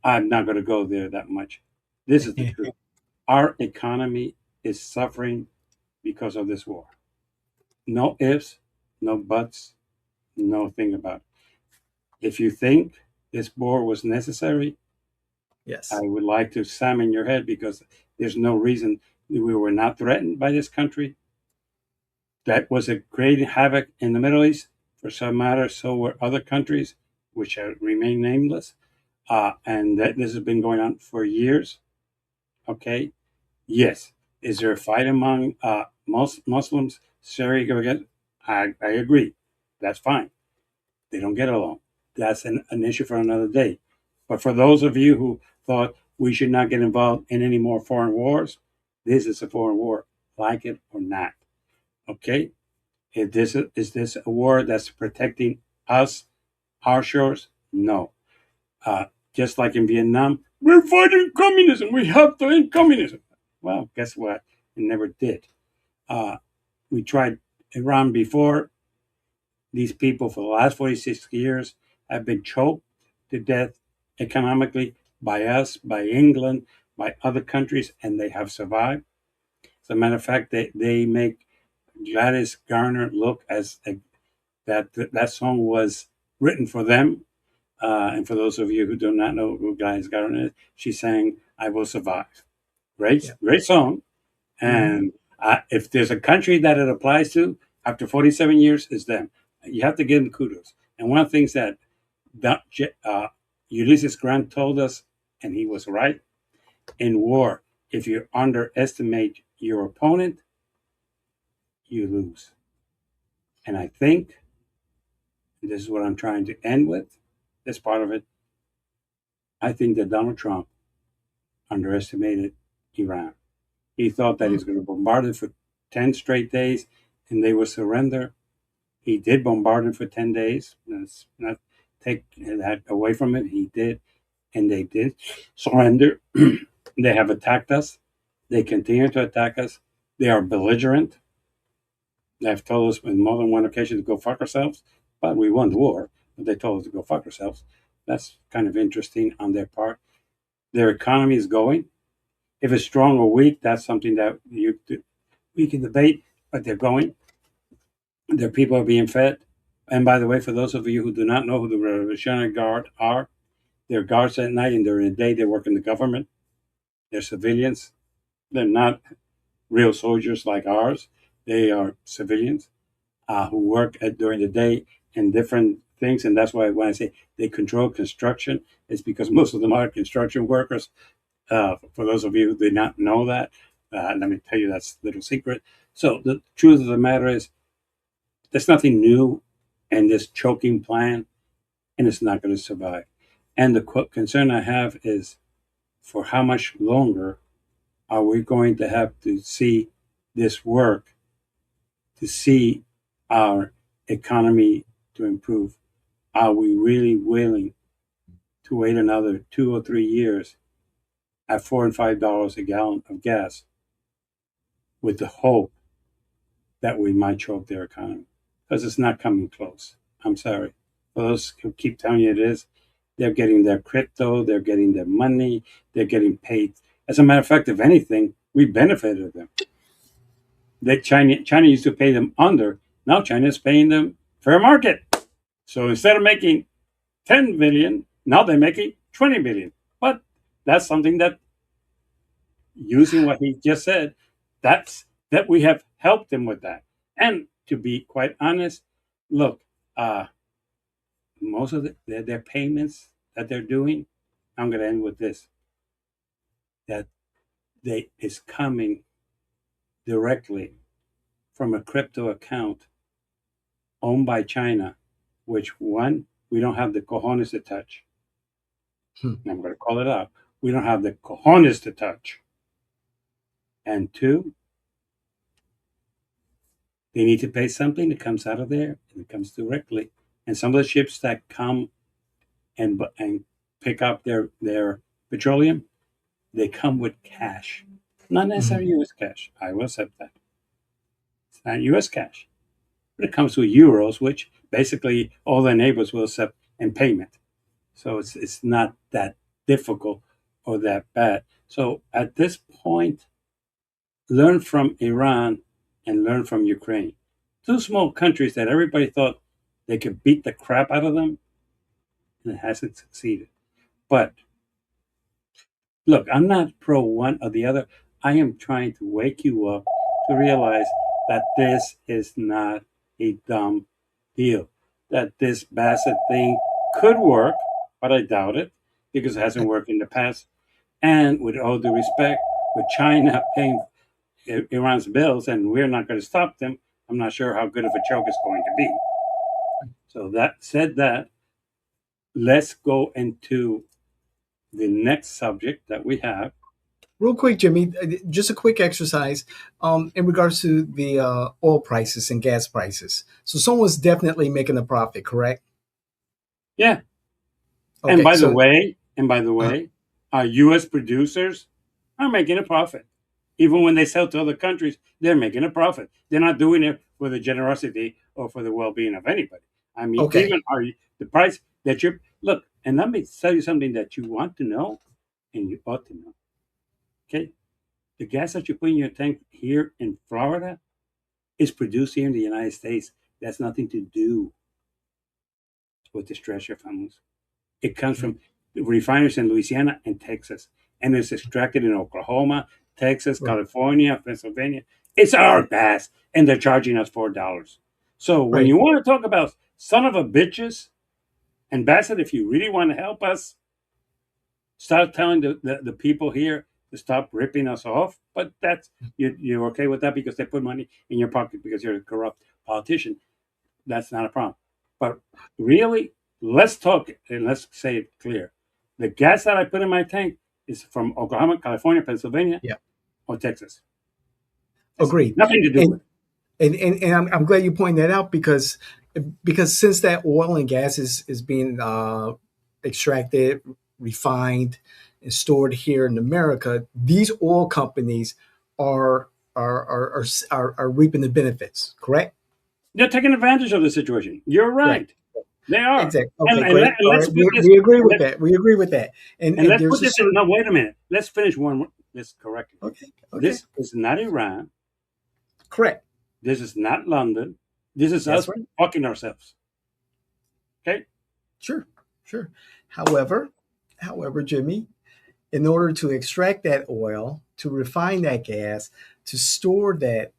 I'm not going to go there that much. This is the truth. Our economy is suffering because of this war. No ifs, no buts, no thing about it. If you think this war was necessary, I Yes. would like to examine your head, because there's no reason we were not threatened by this country. That was a great havoc in the Middle East. For some matter, so were other countries, which have remained nameless. And that this has been going on for years. Okay. Yes. Is there a fight among Muslims? Syria against? I agree. That's fine. They don't get along. That's an issue for another day. But for those of you who thought we should not get involved in any more foreign wars, this is a foreign war, like it or not. Okay? Is this a war that's protecting us, our shores? No. Uh, just like in Vietnam, we're fighting communism. We have to end communism. Well, guess what? It never did. Uh, we tried Iran before. These people, for the last 46 years, have been choked to death economically by us, by England, by other countries, and they have survived. As a matter of fact, they make Gladys Garner look as that song was written for them. And for those of you who do not know who Gladys Garner is, she sang "I Will Survive." Great, Yeah. great song. Mm-hmm. And if there's a country that it applies to after 47 years, is them. You have to give them kudos. And one of the things that Ulysses Grant told us, and he was right, in war, if you underestimate your opponent, you lose. And I think, and this is what I'm trying to end with, this part of it, I think that Donald Trump underestimated Iran. He thought that he was going to bombard it for 10 straight days and they would surrender. He did bombard it for 10 days. Let's not take that away from it. He did. and they did surrender. They have attacked us. They continue to attack us. They are belligerent. They have told us on more than one occasion to go fuck ourselves, but we won the war. But they told us to go fuck ourselves. That's kind of interesting on their part. Their economy is going. If it's strong or weak, that's something that we can debate. But they're going. Their people are being fed. And by the way, for those of you who do not know who the Revolutionary Guard are, they're guards at night, and during the day they work in the government. They're civilians. They're not real soldiers like ours. They are civilians who work during the day in different things. And that's why when I say they control construction, it's because most of them are construction workers. For those of you who did not know that, let me tell you that's a little secret. So the truth of the matter is there's nothing new in this choking plan, and it's not going to survive. And the concern I have is for how much longer are we going to have to see this work to see our economy to improve? Are we really willing to wait another 2 or 3 years at $4 and $5 a gallon of gas with the hope that we might choke their economy? Because it's not coming close. I'm sorry. For those who keep telling you it is, they're getting their crypto, they're getting their money, they're getting paid. As a matter of fact, if anything, we benefited them. China used to pay them under. Now China is paying them fair market. So instead of making 10 billion, now they're making 20 billion. But that's something that, using what he just said, that we have helped them with that. And to be quite honest, look, most of their payments that they're doing, I'm going to end with this, that is coming directly from a crypto account owned by China, which, one, we don't have the cojones to touch. And I'm going to call it out. We don't have the cojones to touch. And two, they need to pay something that comes out of there, and it comes directly. And some of the ships that come and pick up their petroleum, they come with cash. Not necessarily U.S. cash. I will accept that. It's not U.S. cash. But it comes with euros, which basically all their neighbors will accept in payment. So it's not that difficult or that bad. So at this point, learn from Iran and learn from Ukraine. Two small countries that everybody thought they could beat the crap out of them, and it hasn't succeeded. But look, I'm not pro one or the other. I am trying to wake you up to realize that this is not a dumb deal. That this Bassett thing could work, but I doubt it because it hasn't worked in the past. And with all due respect, with China paying Iran's bills and we're not going to stop them, I'm not sure how good of a choke it's going to be. So that said, let's go into the next subject that we have. Real quick, Jimmy, just a quick exercise in regards to the oil prices and gas prices. So someone's definitely making a profit, correct? Yeah. Okay, and by the way, our U.S. producers are making a profit. Even when they sell to other countries, they're making a profit. They're not doing it for the generosity or for the well-being of anybody. I mean, even the price that you're look, and let me tell you something that you want to know, and you ought to know. Okay, the gas that you put in your tank here in Florida is produced here in the United States. That's nothing to do with the stress your families. It comes from refineries in Louisiana and Texas, and it's extracted in Oklahoma, Texas, California, Pennsylvania. It's our gas, and they're charging us $4. So when you want to talk about son of a bitches, and Bassett, if you really want to help us, start telling the people here to stop ripping us off. But that's you're okay with that because they put money in your pocket because you're a corrupt politician. That's not a problem. But really, let's talk and let's say it clear. The gas that I put in my tank is from Oklahoma, California, Pennsylvania, or Texas. Agreed. Nothing to do with it. And I'm glad you pointed that out because since that oil and gas is being extracted refined and stored here in America, these oil companies are are reaping the benefits. Correct? They're taking advantage of the situation. You're Right. right. They are. Exactly. And, Okay, and, let, great. and All let's right. put this. We agree And, with let, that. We agree with that. and And let's there's put a this in. certain No, wait a minute. Let's finish this correctly. okay. Okay. This is not Iran. Correct. This is not London. This is That's us right. fucking ourselves. Okay? Sure. Sure. However, Jimmy, in order to extract that oil, to refine that gas, to store that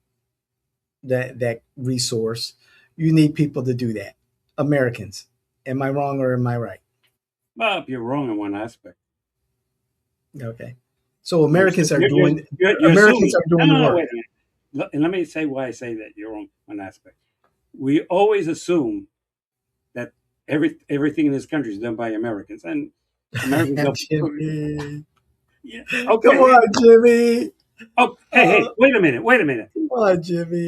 resource, you need people to do that. Americans. Am I wrong or am I right? Well, you're wrong in one aspect. Okay. So You're, you're Americans assuming. are No, doing the no, no, work. wait a minute. And let me say why I say that you're wrong in one aspect. We always assume that everything in this country is done by Americans. And Americans don't. Jimmy. Yeah. Come Okay. on, Jimmy. Oh, hey, Uh, wait a minute. Wait a minute. come on,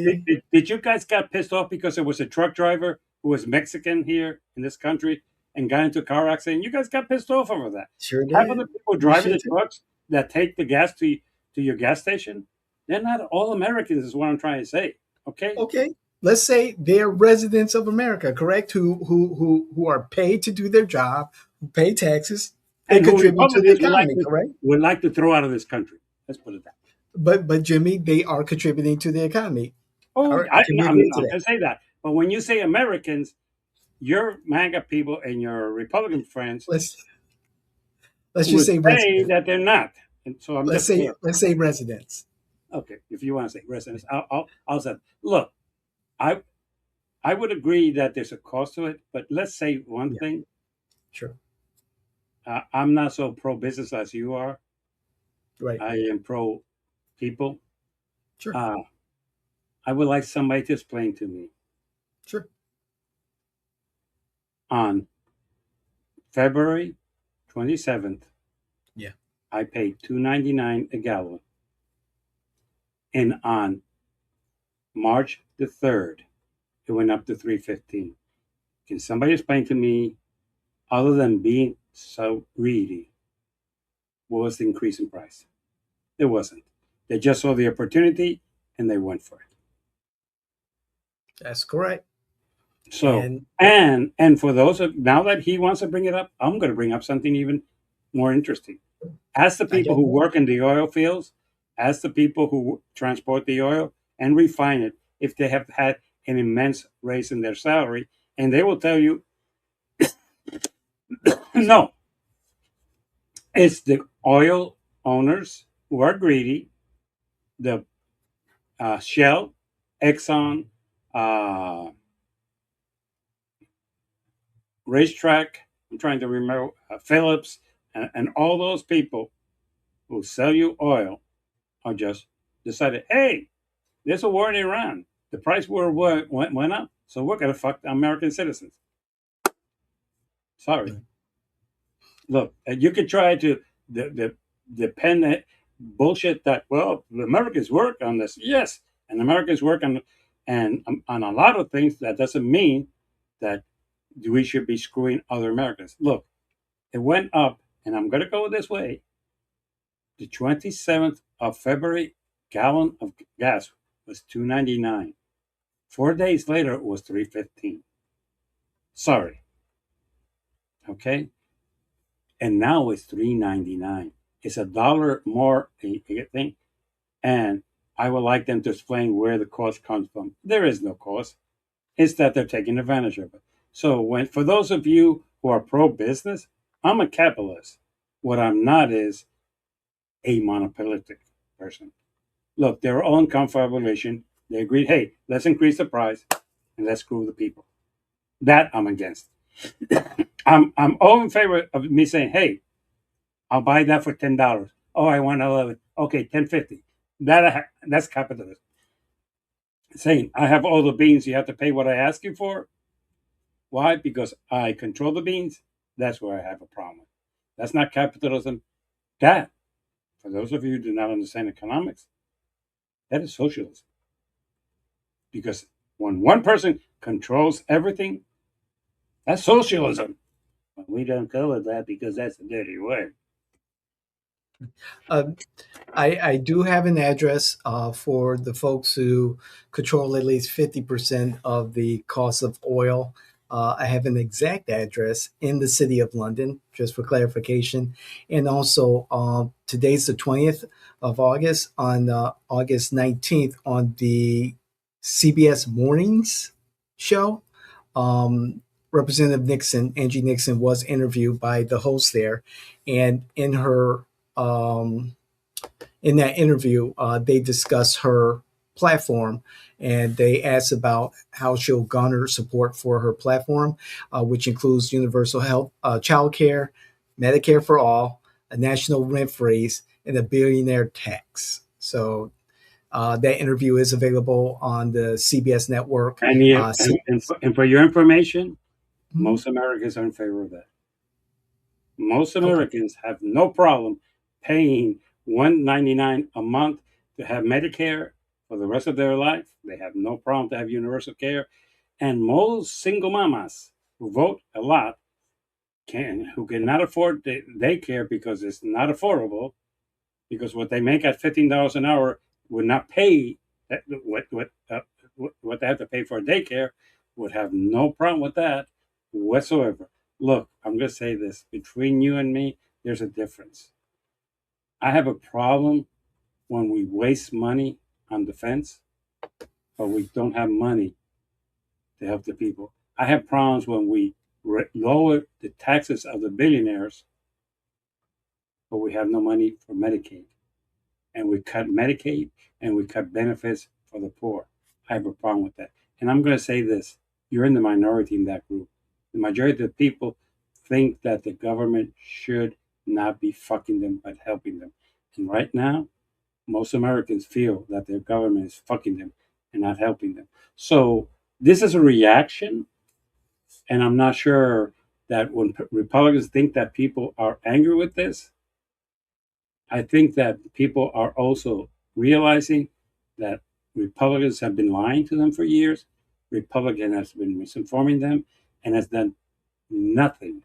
Did, Jimmy. did, did you guys got pissed off because there was a truck driver who was Mexican here in this country and got into a car accident? You guys got pissed off over that. Sure Half of the did. people We driving should the too. trucks that take the gas to your gas station, they're not all Americans, is what I'm trying to say. Okay? Okay. Let's say they're residents of America, correct? Who are paid to do their job, who pay taxes, and And who contribute to the Republicans economy, correct? would like to throw out of this country. Let's put it that way. But Jimmy, they are contributing to the economy. Oh, All right, can we I'm agree to not that? going to say that. But when you say Americans, your MAGA people and your Republican friends Let's let's just would say say residents. that they're not. And so I'm just saying, Let's say residents. okay, if you want to say residents, I'll say, look, I I would agree that there's a cost to it, but let's say one Yeah, thing. sure. I'm not so pro business as you are. Right. I am pro people. Sure. Uh, I would like somebody to explain to me Sure. on February 27th, Yeah. I paid $2.99 a gallon, and on March the 3rd, it went up to $3.15. Can somebody explain to me, other than being so greedy, what was the increase in price? There wasn't. They just saw the opportunity and they went for it. That's correct. So, And and for those of now that he wants to bring it up, I'm going to bring up something even more interesting. Ask the I people don't who know. work in the oil fields, ask the people who transport the oil and refine it if they have had an immense raise in their salary, and they will tell you, no, it's the oil owners who are greedy, the Shell, Exxon, uh, Racetrack, I'm trying to remember, Phillips, and all those people who sell you oil are just decided, hey, there's a war in Iran. The price went up, so we're going to fuck the American citizens. Sorry. Look, you could try to depend that bullshit that, well, the Americans work on this. Yes, and Americans work on a lot of things. That doesn't mean that we should be screwing other Americans. Look, it went up, and I'm going to go this way. The 27th of February, gallon of gas was $2.99. 4 days later, it was $3.15. Sorry, okay, and now it's $3.99. It's $1 more a thing, and I would like them to explain where the cost comes from. There is no cost. It's that they're taking advantage of it. So when for those of you who are pro business, I'm a capitalist. What I'm not is a monopolistic person. Look, they were all in confabulation. They agreed, hey, let's increase the price and let's screw the people. That I'm against. I'm all in favor of me saying, hey, I'll buy that for $10. Oh, I want 11. Okay, 10.50. That's capitalism. Saying I have all the beans, you have to pay what I ask you for. Why? Because I control the beans. That's where I have a problem. That's not capitalism. That, for those of you who do not understand economics, that is socialism. Because when one person controls everything, that's socialism. We don't call it that because that's a dirty word. Uh, I do have an address for the folks who control at least 50% of the cost of oil. I have an exact address in the city of London, just for clarification. And also, today's the 20th of August. On August 19th, on the CBS Mornings show, um, Representative Nixon, Angie Nixon, was interviewed by the host there. And um, in that interview, they discuss her platform, and they ask about how she'll garner support for her platform, which includes universal health, child care, Medicare for all, a national rent freeze, and a billionaire tax. So that interview is available on the CBS network. And, you, CBS. and for your information, Mhm. most Americans are in favor of that. Most Okay. Americans have no problem paying $1.99 a month to have Medicare for the rest of their life. They have no problem to have universal care. And most single mamas who vote a lot who cannot afford daycare because it's not affordable, because what they make at $15 an hour would not pay what they have to pay for daycare, would have no problem with that whatsoever. Look, I'm going to say this between you and me, there's a difference. I have a problem when we waste money on defense, but we don't have money to help the people. I have problems when we lower the taxes of the billionaires, but we have no money for Medicaid. And we cut Medicaid and we cut benefits for the poor. I have a problem with that. And I'm going to say this, you're in the minority in that group. The majority of the people think that the government should not be fucking them but helping them. And right now, most Americans feel that their government is fucking them and not helping them. So this is a reaction, and I'm not sure that when Republicans think that people are angry with this, I think that people are also realizing that Republicans have been lying to them for years. Republican has been misinforming them and has done nothing,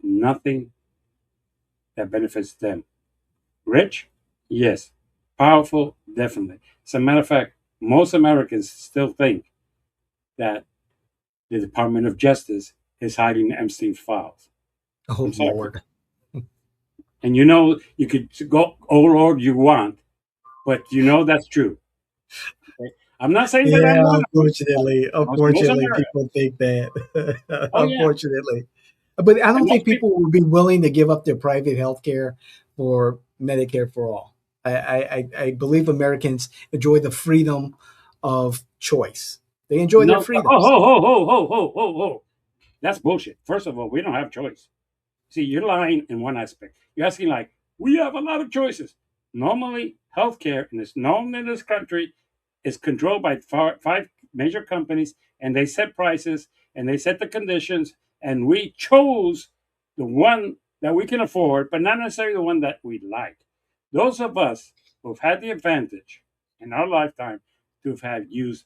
nothing that benefits them. Rich? Yes. Powerful? Definitely. As a matter of fact, most Americans still think that the Department of Justice is hiding Epstein's files. Oh I'm sorry. Lord. And you could go all you want, but that's true. Okay? I'm not saying that I'm Yeah, one of them. unfortunately, Most unfortunately, America. people think that. Oh yeah, Unfortunately, but I and don't think most people. people would be willing to give up their private health care for Medicare for all. I believe Americans enjoy the freedom of choice. They enjoy their No. Oh, freedoms. ho, ho, ho, ho, ho, ho, ho. That's bullshit. First of all, we don't have choice. See, you're lying in one aspect. You're asking like we have a lot of choices. Normally, healthcare, and it's known in this country, is controlled by five major companies, and they set prices and they set the conditions, and we chose the one that we can afford, but not necessarily the one that we like. Those of us who've had the advantage in our lifetime to have had used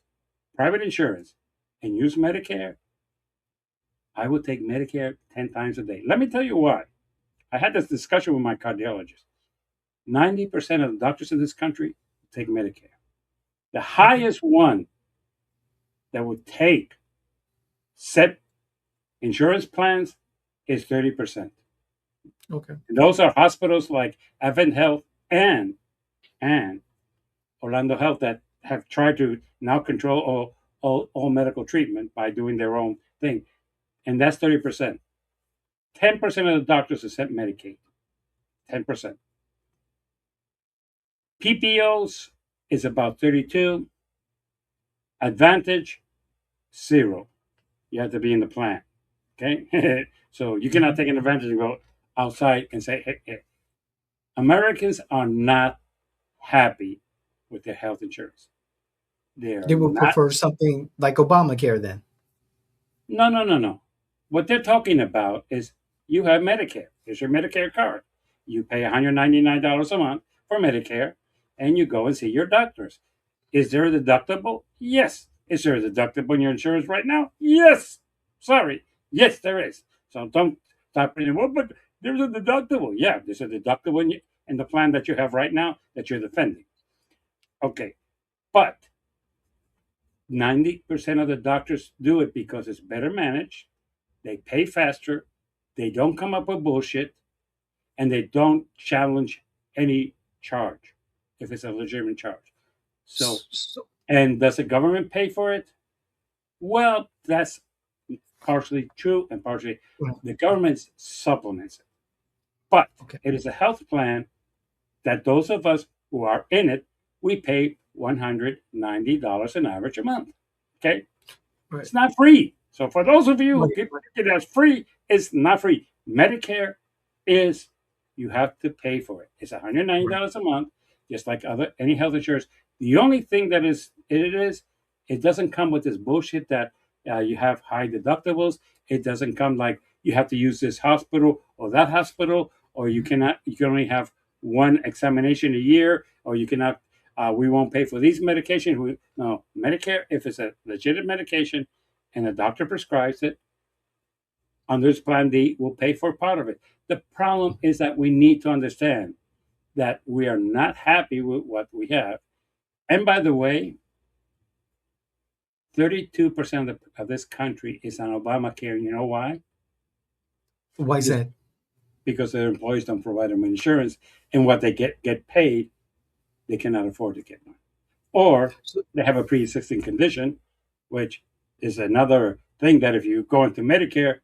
private insurance and use Medicare, I would take Medicare 10 times a day. Let me tell you why. I had this discussion with my cardiologist. 90% of the doctors in this country take Medicare. The Okay. highest one that would take set insurance plans is 30%. Okay. And those are hospitals like Advent Health and Orlando Health that have tried to now control all medical treatment by doing their own thing. And that's 30%. 10% of the doctors accept Medicaid. 10%. PPOs is about 32. Advantage, zero. You have to be in the plan. Okay? So you cannot Mhm. take an advantage and go outside and say, hey. Americans are not happy with their health insurance. They are They would not. prefer something like Obamacare then. No, no, no, no. What they're talking about is you have Medicare. Here's your Medicare card. You pay $199 a month for Medicare, and you go and see your doctors. Is there a deductible? Yes. Is there a deductible in your insurance right now? Yes. Sorry. Yes, there is. So don't stop saying, well, but there's a deductible. Yeah, there's a deductible in the plan that you have right now that you're defending. Okay, but 90% of the doctors do it because it's better managed, they pay faster, they don't come up with bullshit, and they don't challenge any charge if it's a legitimate charge. So, So, and does the government pay for it? Well, that's partially true and partially the government supplements it. But okay. it is a health plan that those of us who are in it, we pay $190 an average a month. Okay? Right. It's not free. So for those of you who Right. keep thinking that's free, it's not free. Medicare is you have to pay for it. It's $190 a month, just like other any health insurance. The only thing that it doesn't come with this bullshit that you have high deductibles. It doesn't come like you have to use this hospital or that hospital, or you cannot. You can only have one examination a year, or you cannot. We won't pay for these medications. No, Medicare, if it's a legitimate medication and the doctor prescribes it under his Plan D, will pay for part of it. The problem is that we need to understand that we are not happy with what we have. And by the way, 32% of this country is on Obamacare. You know why? Why is that? Because their employees don't provide them insurance, and what they get paid, they cannot afford to get one. Or So, they have a pre-existing condition, which is another thing that if you go into Medicare,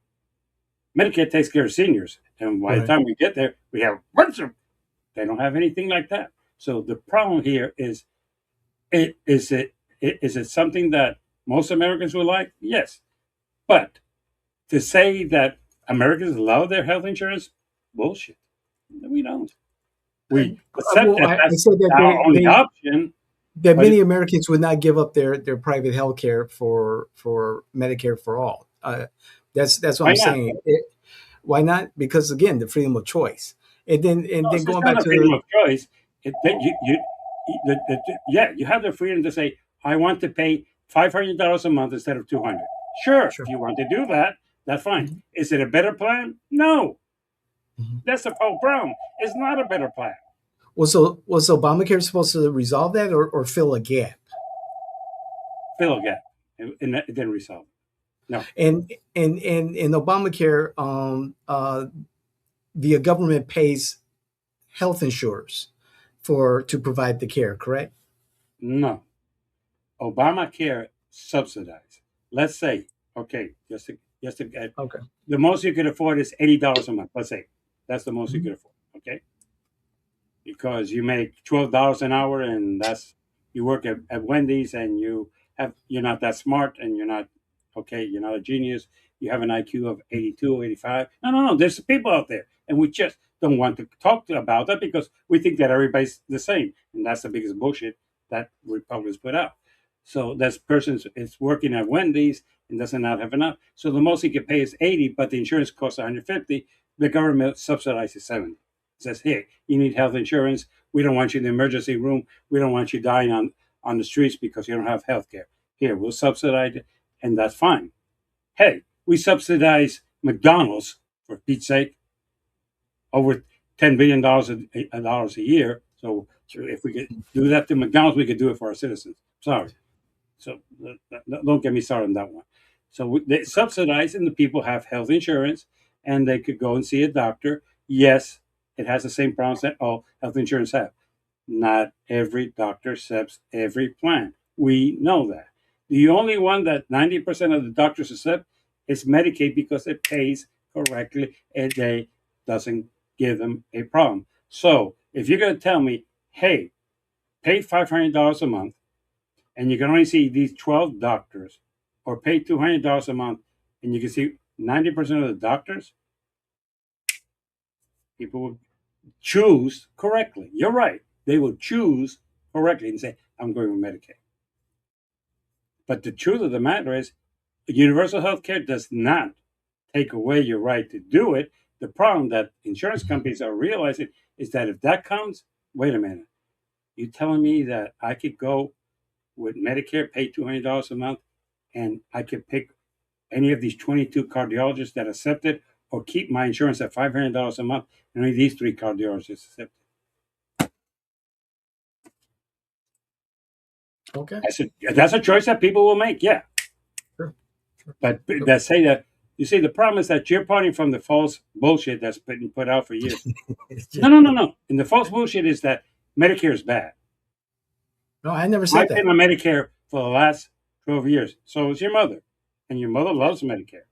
Medicare takes care of seniors, and by the right. time we get there, we have a bunch of they don't have anything like that. So the problem here is, is it something that most Americans would like? Yes, but to say that Americans love their health insurance, bullshit. We don't. We accept Well, that I that's said that our only option, that but many Americans would not give up their private health care for Medicare for all. That's what why I'm not? saying. Why not? Because again, the freedom of choice. No, And then it's going not back a freedom to of choice. Then yeah, you have the freedom to say, I want to pay $500 a month instead of 200. Sure, if sure. you want to do that, that's fine. Mhm. Is it a better plan? No, Mhm. that's the whole problem. It's not a better plan. Was Obamacare supposed to resolve that or fill a gap? Fill a gap, and it didn't resolve. No, And in Obamacare, the government pays health insurers for to provide the care. Correct? no. Obamacare subsidized. Let's say, okay, just to get Okay. the most you could afford is $80 a month. Let's say that's the most you Mhm. could afford. Okay, because you make $12 an hour, and that's you work at Wendy's, and you're not that smart, and you're not okay. You're not a genius. You have an IQ of 82 or 85. No. There's people out there, and we just don't want to talk about that because we think that everybody's the same, and that's the biggest bullshit that Republicans put out. So that person is working at Wendy's and does not have enough. So the most he can pay is 80, but the insurance costs 150. The government subsidizes 70. Says, hey, you need health insurance. We don't want you in the emergency room. We don't want you dying on the streets because you don't have health care. Here, we'll subsidize it, and that's fine. Hey, we subsidize McDonald's, for Pete's sake, over $10 billion dollars a year. So if we could do that to McDonald's, we could do it for our citizens. Sorry. So don't get me started on that one. So they subsidize, and the people have health insurance, and they could go and see a doctor. Yes, it has the same problems that all health insurance have. Not every doctor accepts every plan. We know that. The only one that 90% of the doctors accept is Medicaid because it pays correctly and they doesn't give them a problem. So if you're going to tell me, hey, pay $500 a month and you can only see these 12 doctors, or pay $200 a month and you can see 90% of the doctors, people will choose correctly. You're right. They will choose correctly and say, I'm going with Medicaid. But the truth of the matter is, universal health care does not take away your right to do it. The problem that insurance companies are realizing is that if that comes, wait a minute, you telling me that I could go with Medicare, pay $200 a month, and I could pick any of these 22 cardiologists that accept it, or keep my insurance at $500 a month, and only these three cardiologists accept it. Okay. That's a choice that people will make, yeah. Sure. But that say that, you see, the problem is that you're parting from the false bullshit that's been put out for years. No. And the false bullshit is that Medicare is bad. No, I never I've said that. been on Medicare for the last 12 years. So is your mother. And your mother loves Medicare.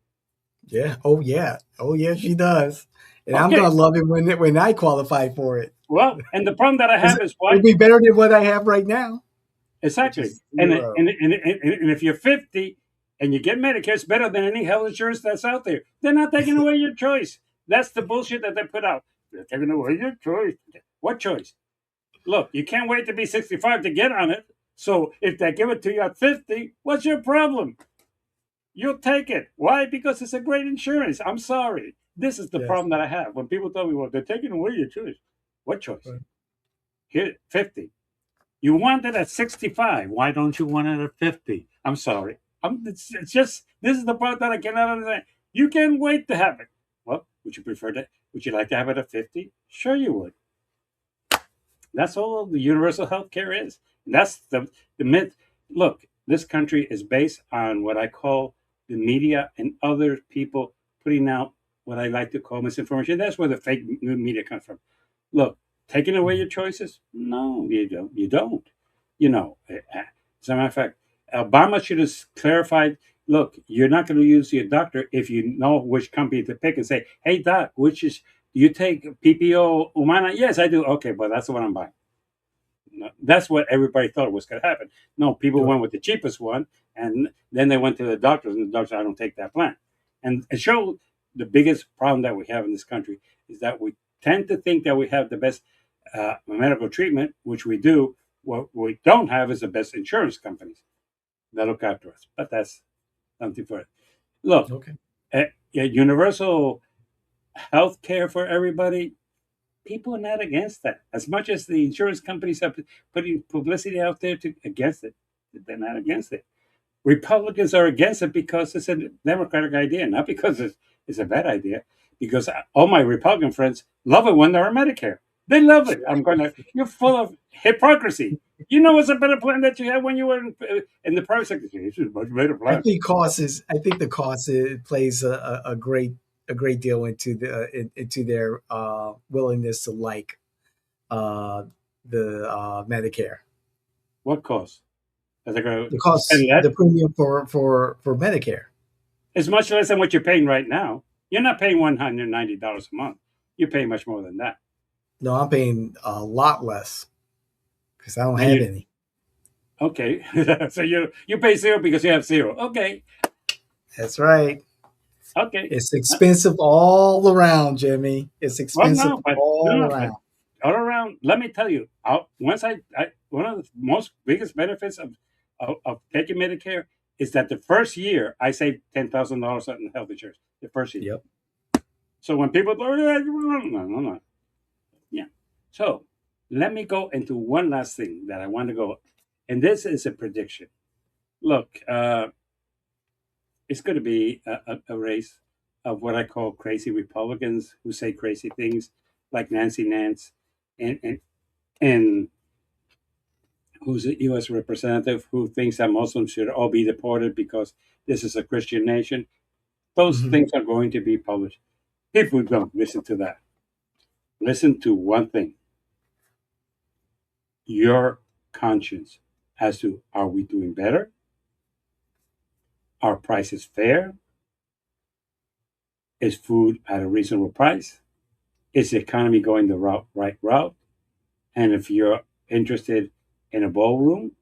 Yeah. Oh yeah. Oh yeah, she does. And I'm Okay. gonna love it when I qualify for it. Well, and the problem that I have is It'll why? be better than what I have right now, which Exactly. is And, zero. and if you're 50 and you get Medicare, it's better than any health insurance that's out there. They're not taking away your choice. That's the bullshit that they put out. They're taking away your choice. What choice? Look, you can't wait to be 65 to get on it. So if they give it to you at 50, what's your problem? You'll take it. Why? Because it's a great insurance. I'm sorry. This is the Yes. problem that I have. When people tell me, well, they're taking away your choice. What choice? Right. Here, 50. You want it at 65. Why don't you want it at 50? I'm sorry. It's just, this is the part that I cannot understand. You can wait to have it. Well, would you prefer that? Would you like to have it at 50? Sure, you would. That's all the universal health care is. And that's the myth. Look, this country is based on what I call the media and other people putting out what I like to call misinformation. That's where the fake media comes from. Look, taking away your choices? No, you don't. You don't. You know, as a matter of fact, Obama should have clarified. Look, you're not going to use your doctor if you know which company to pick and say, "Hey, doc, which is you take PPO Humana?" Yes, I do. Okay, but that's the one I'm buying. No, that's what everybody thought was going to happen. No, people Sure. went with the cheapest one, and then they went to the doctors, and the doctor said, "I don't take that plan." And it showed the biggest problem that we have in this country is that we tend to think that we have the best medical treatment, which we do. What we don't have is the best insurance companies that look after us. But that's something for it. Look, Okay. universal health care for everybody, people are not against that. As much as the insurance companies are putting publicity out there against it, they're not against it. Republicans are against it because it's a democratic idea, not because it's a bad idea. Because all my Republican friends love it when they're on Medicare. They love it. I'm going to. You're full of hypocrisy. You know what's a better plan that you had when you were in the private sector? This is a much better plan. I think the cost plays a great deal into into their willingness to like uh, the Medicare. What cost? Are they going The to spend cost, less? the premium for Medicare. It's much less than what you're paying right now. You're not paying $190 a month. You're paying much more than that. No, I'm paying a lot less because I don't And have you any. okay? So you pay zero because you have zero. Okay, That's right. okay. It's Uh, expensive all around, Jimmy. It's Well, expensive no, but all no, but around. all around. Let me tell you. Once one of the most biggest benefits of taking Medicare is that the first year I saved $10,000 on health insurance. The first year. Yep. So when people go, no. Yeah. So let me go into one last thing that I want to go, and this is a prediction. Look, it's going to be a race of what I call crazy Republicans who say crazy things, like Nancy Nance, and and who's a U.S. representative who thinks that Muslims should all be deported because this is a Christian nation. Those Hmm. things are going to be published. People don't listen to that. Listen to one thing: your conscience as to are we doing better? Are prices fair? Is food at a reasonable price? Is the economy going the right route? And if you're interested in a ballroom,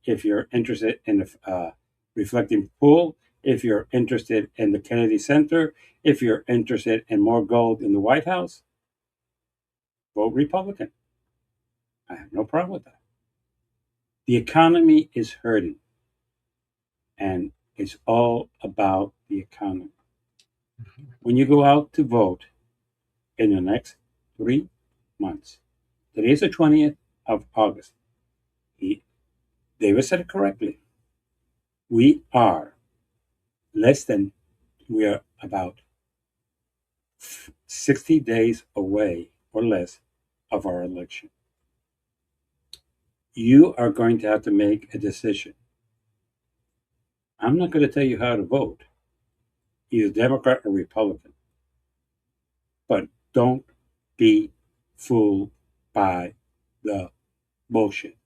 if you're interested in a reflecting pool, if you're interested in the Kennedy Center, if you're interested in more gold in the White House, vote Republican. I have no problem with that. The economy is hurting, and it's all about the economy. When you go out to vote in the next 3 months, today is the 20th of August. He, David said it correctly. We are less than, we are about 60 days away or less of our election. You are going to have to make a decision. I'm not going to tell you how to vote, either Democrat or Republican, but don't be fooled by the bullshit.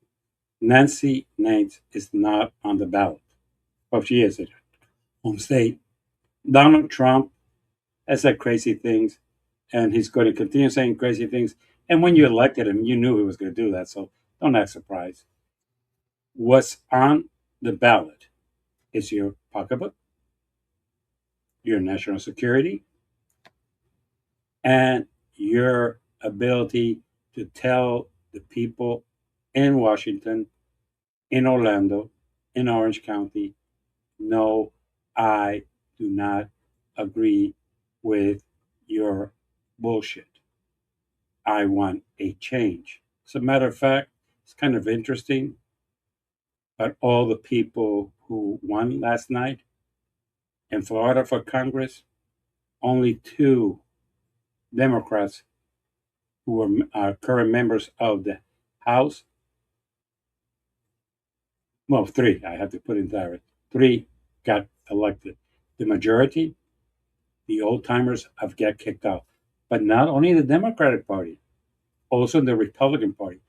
Nancy Nance is not on the ballot. Well, she is at home state. Donald Trump has said crazy things, and he's going to continue saying crazy things. And when you elected him, you knew he was going to do that, so don't act surprised. What's on the ballot is your pocketbook, your national security, and your ability to tell the people in Washington, in Orlando, in Orange County, no, I do not agree with your bullshit. I want a change. As a matter of fact, it's kind of interesting, but all the people who won last night in Florida for Congress, only 2 Democrats who are current members of the House, well, 3, I have to put in there, 3 got elected. The majority, the old timers, have got kicked out. But not only the Democratic Party, also the Republican Party,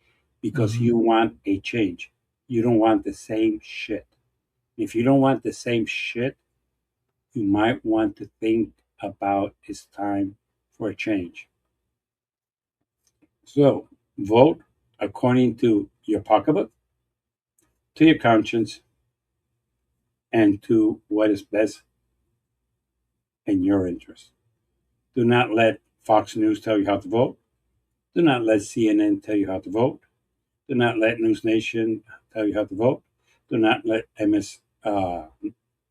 because you want a change. You don't want the same shit. If you don't want the same shit, you might want to think about it's time for a change. So vote according to your pocketbook, to your conscience, and to what is best in your interest. Do not let Fox News tell you how to vote. Do not let CNN tell you how to vote. Do not let News Nation tell you how to vote. Do not let MS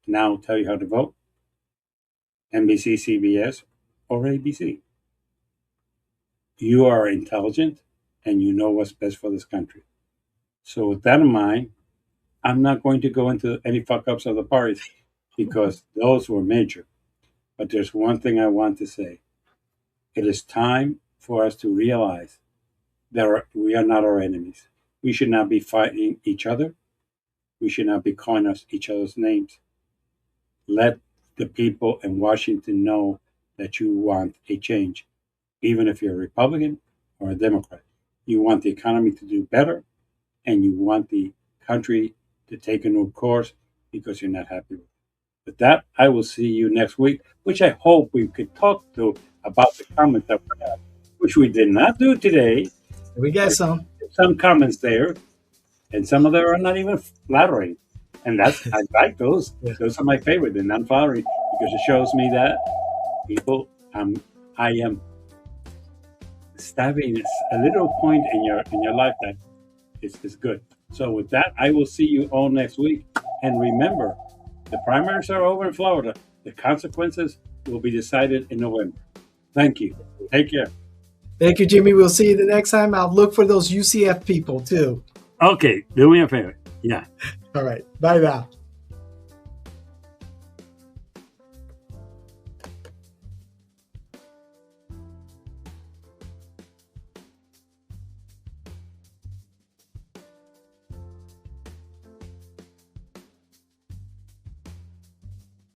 Now tell you how to vote. NBC, CBS, or ABC. You are intelligent and you know what's best for this country. So with that in mind, I'm not going to go into any fuck-ups of the parties because those were major. But there's one thing I want to say. It is time for us to realize that we are not our enemies. We should not be fighting each other. We should not be calling us each other's names. Let the people in Washington know that you want a change, even if you're a Republican or a Democrat. You want the economy to do better, and you want the country to take a new course because you're not happy with it. With that, I will see you next week, which I hope we could talk to about the comments that we have, which we did not do today. We got some comments there, and some of them are not even flattering. And I like those. Yeah. Those are my favorite. They're not flattering because it shows me that people, I am stabbing a little point in your life that is good. So with that, I will see you all next week. And remember, the primaries are over in Florida. The consequences will be decided in November. Thank you. Take care. Thank you, Jimmy. We'll see you the next time. I'll look for those UCF people too. Okay, do me a favor. Yeah. All right. Bye now.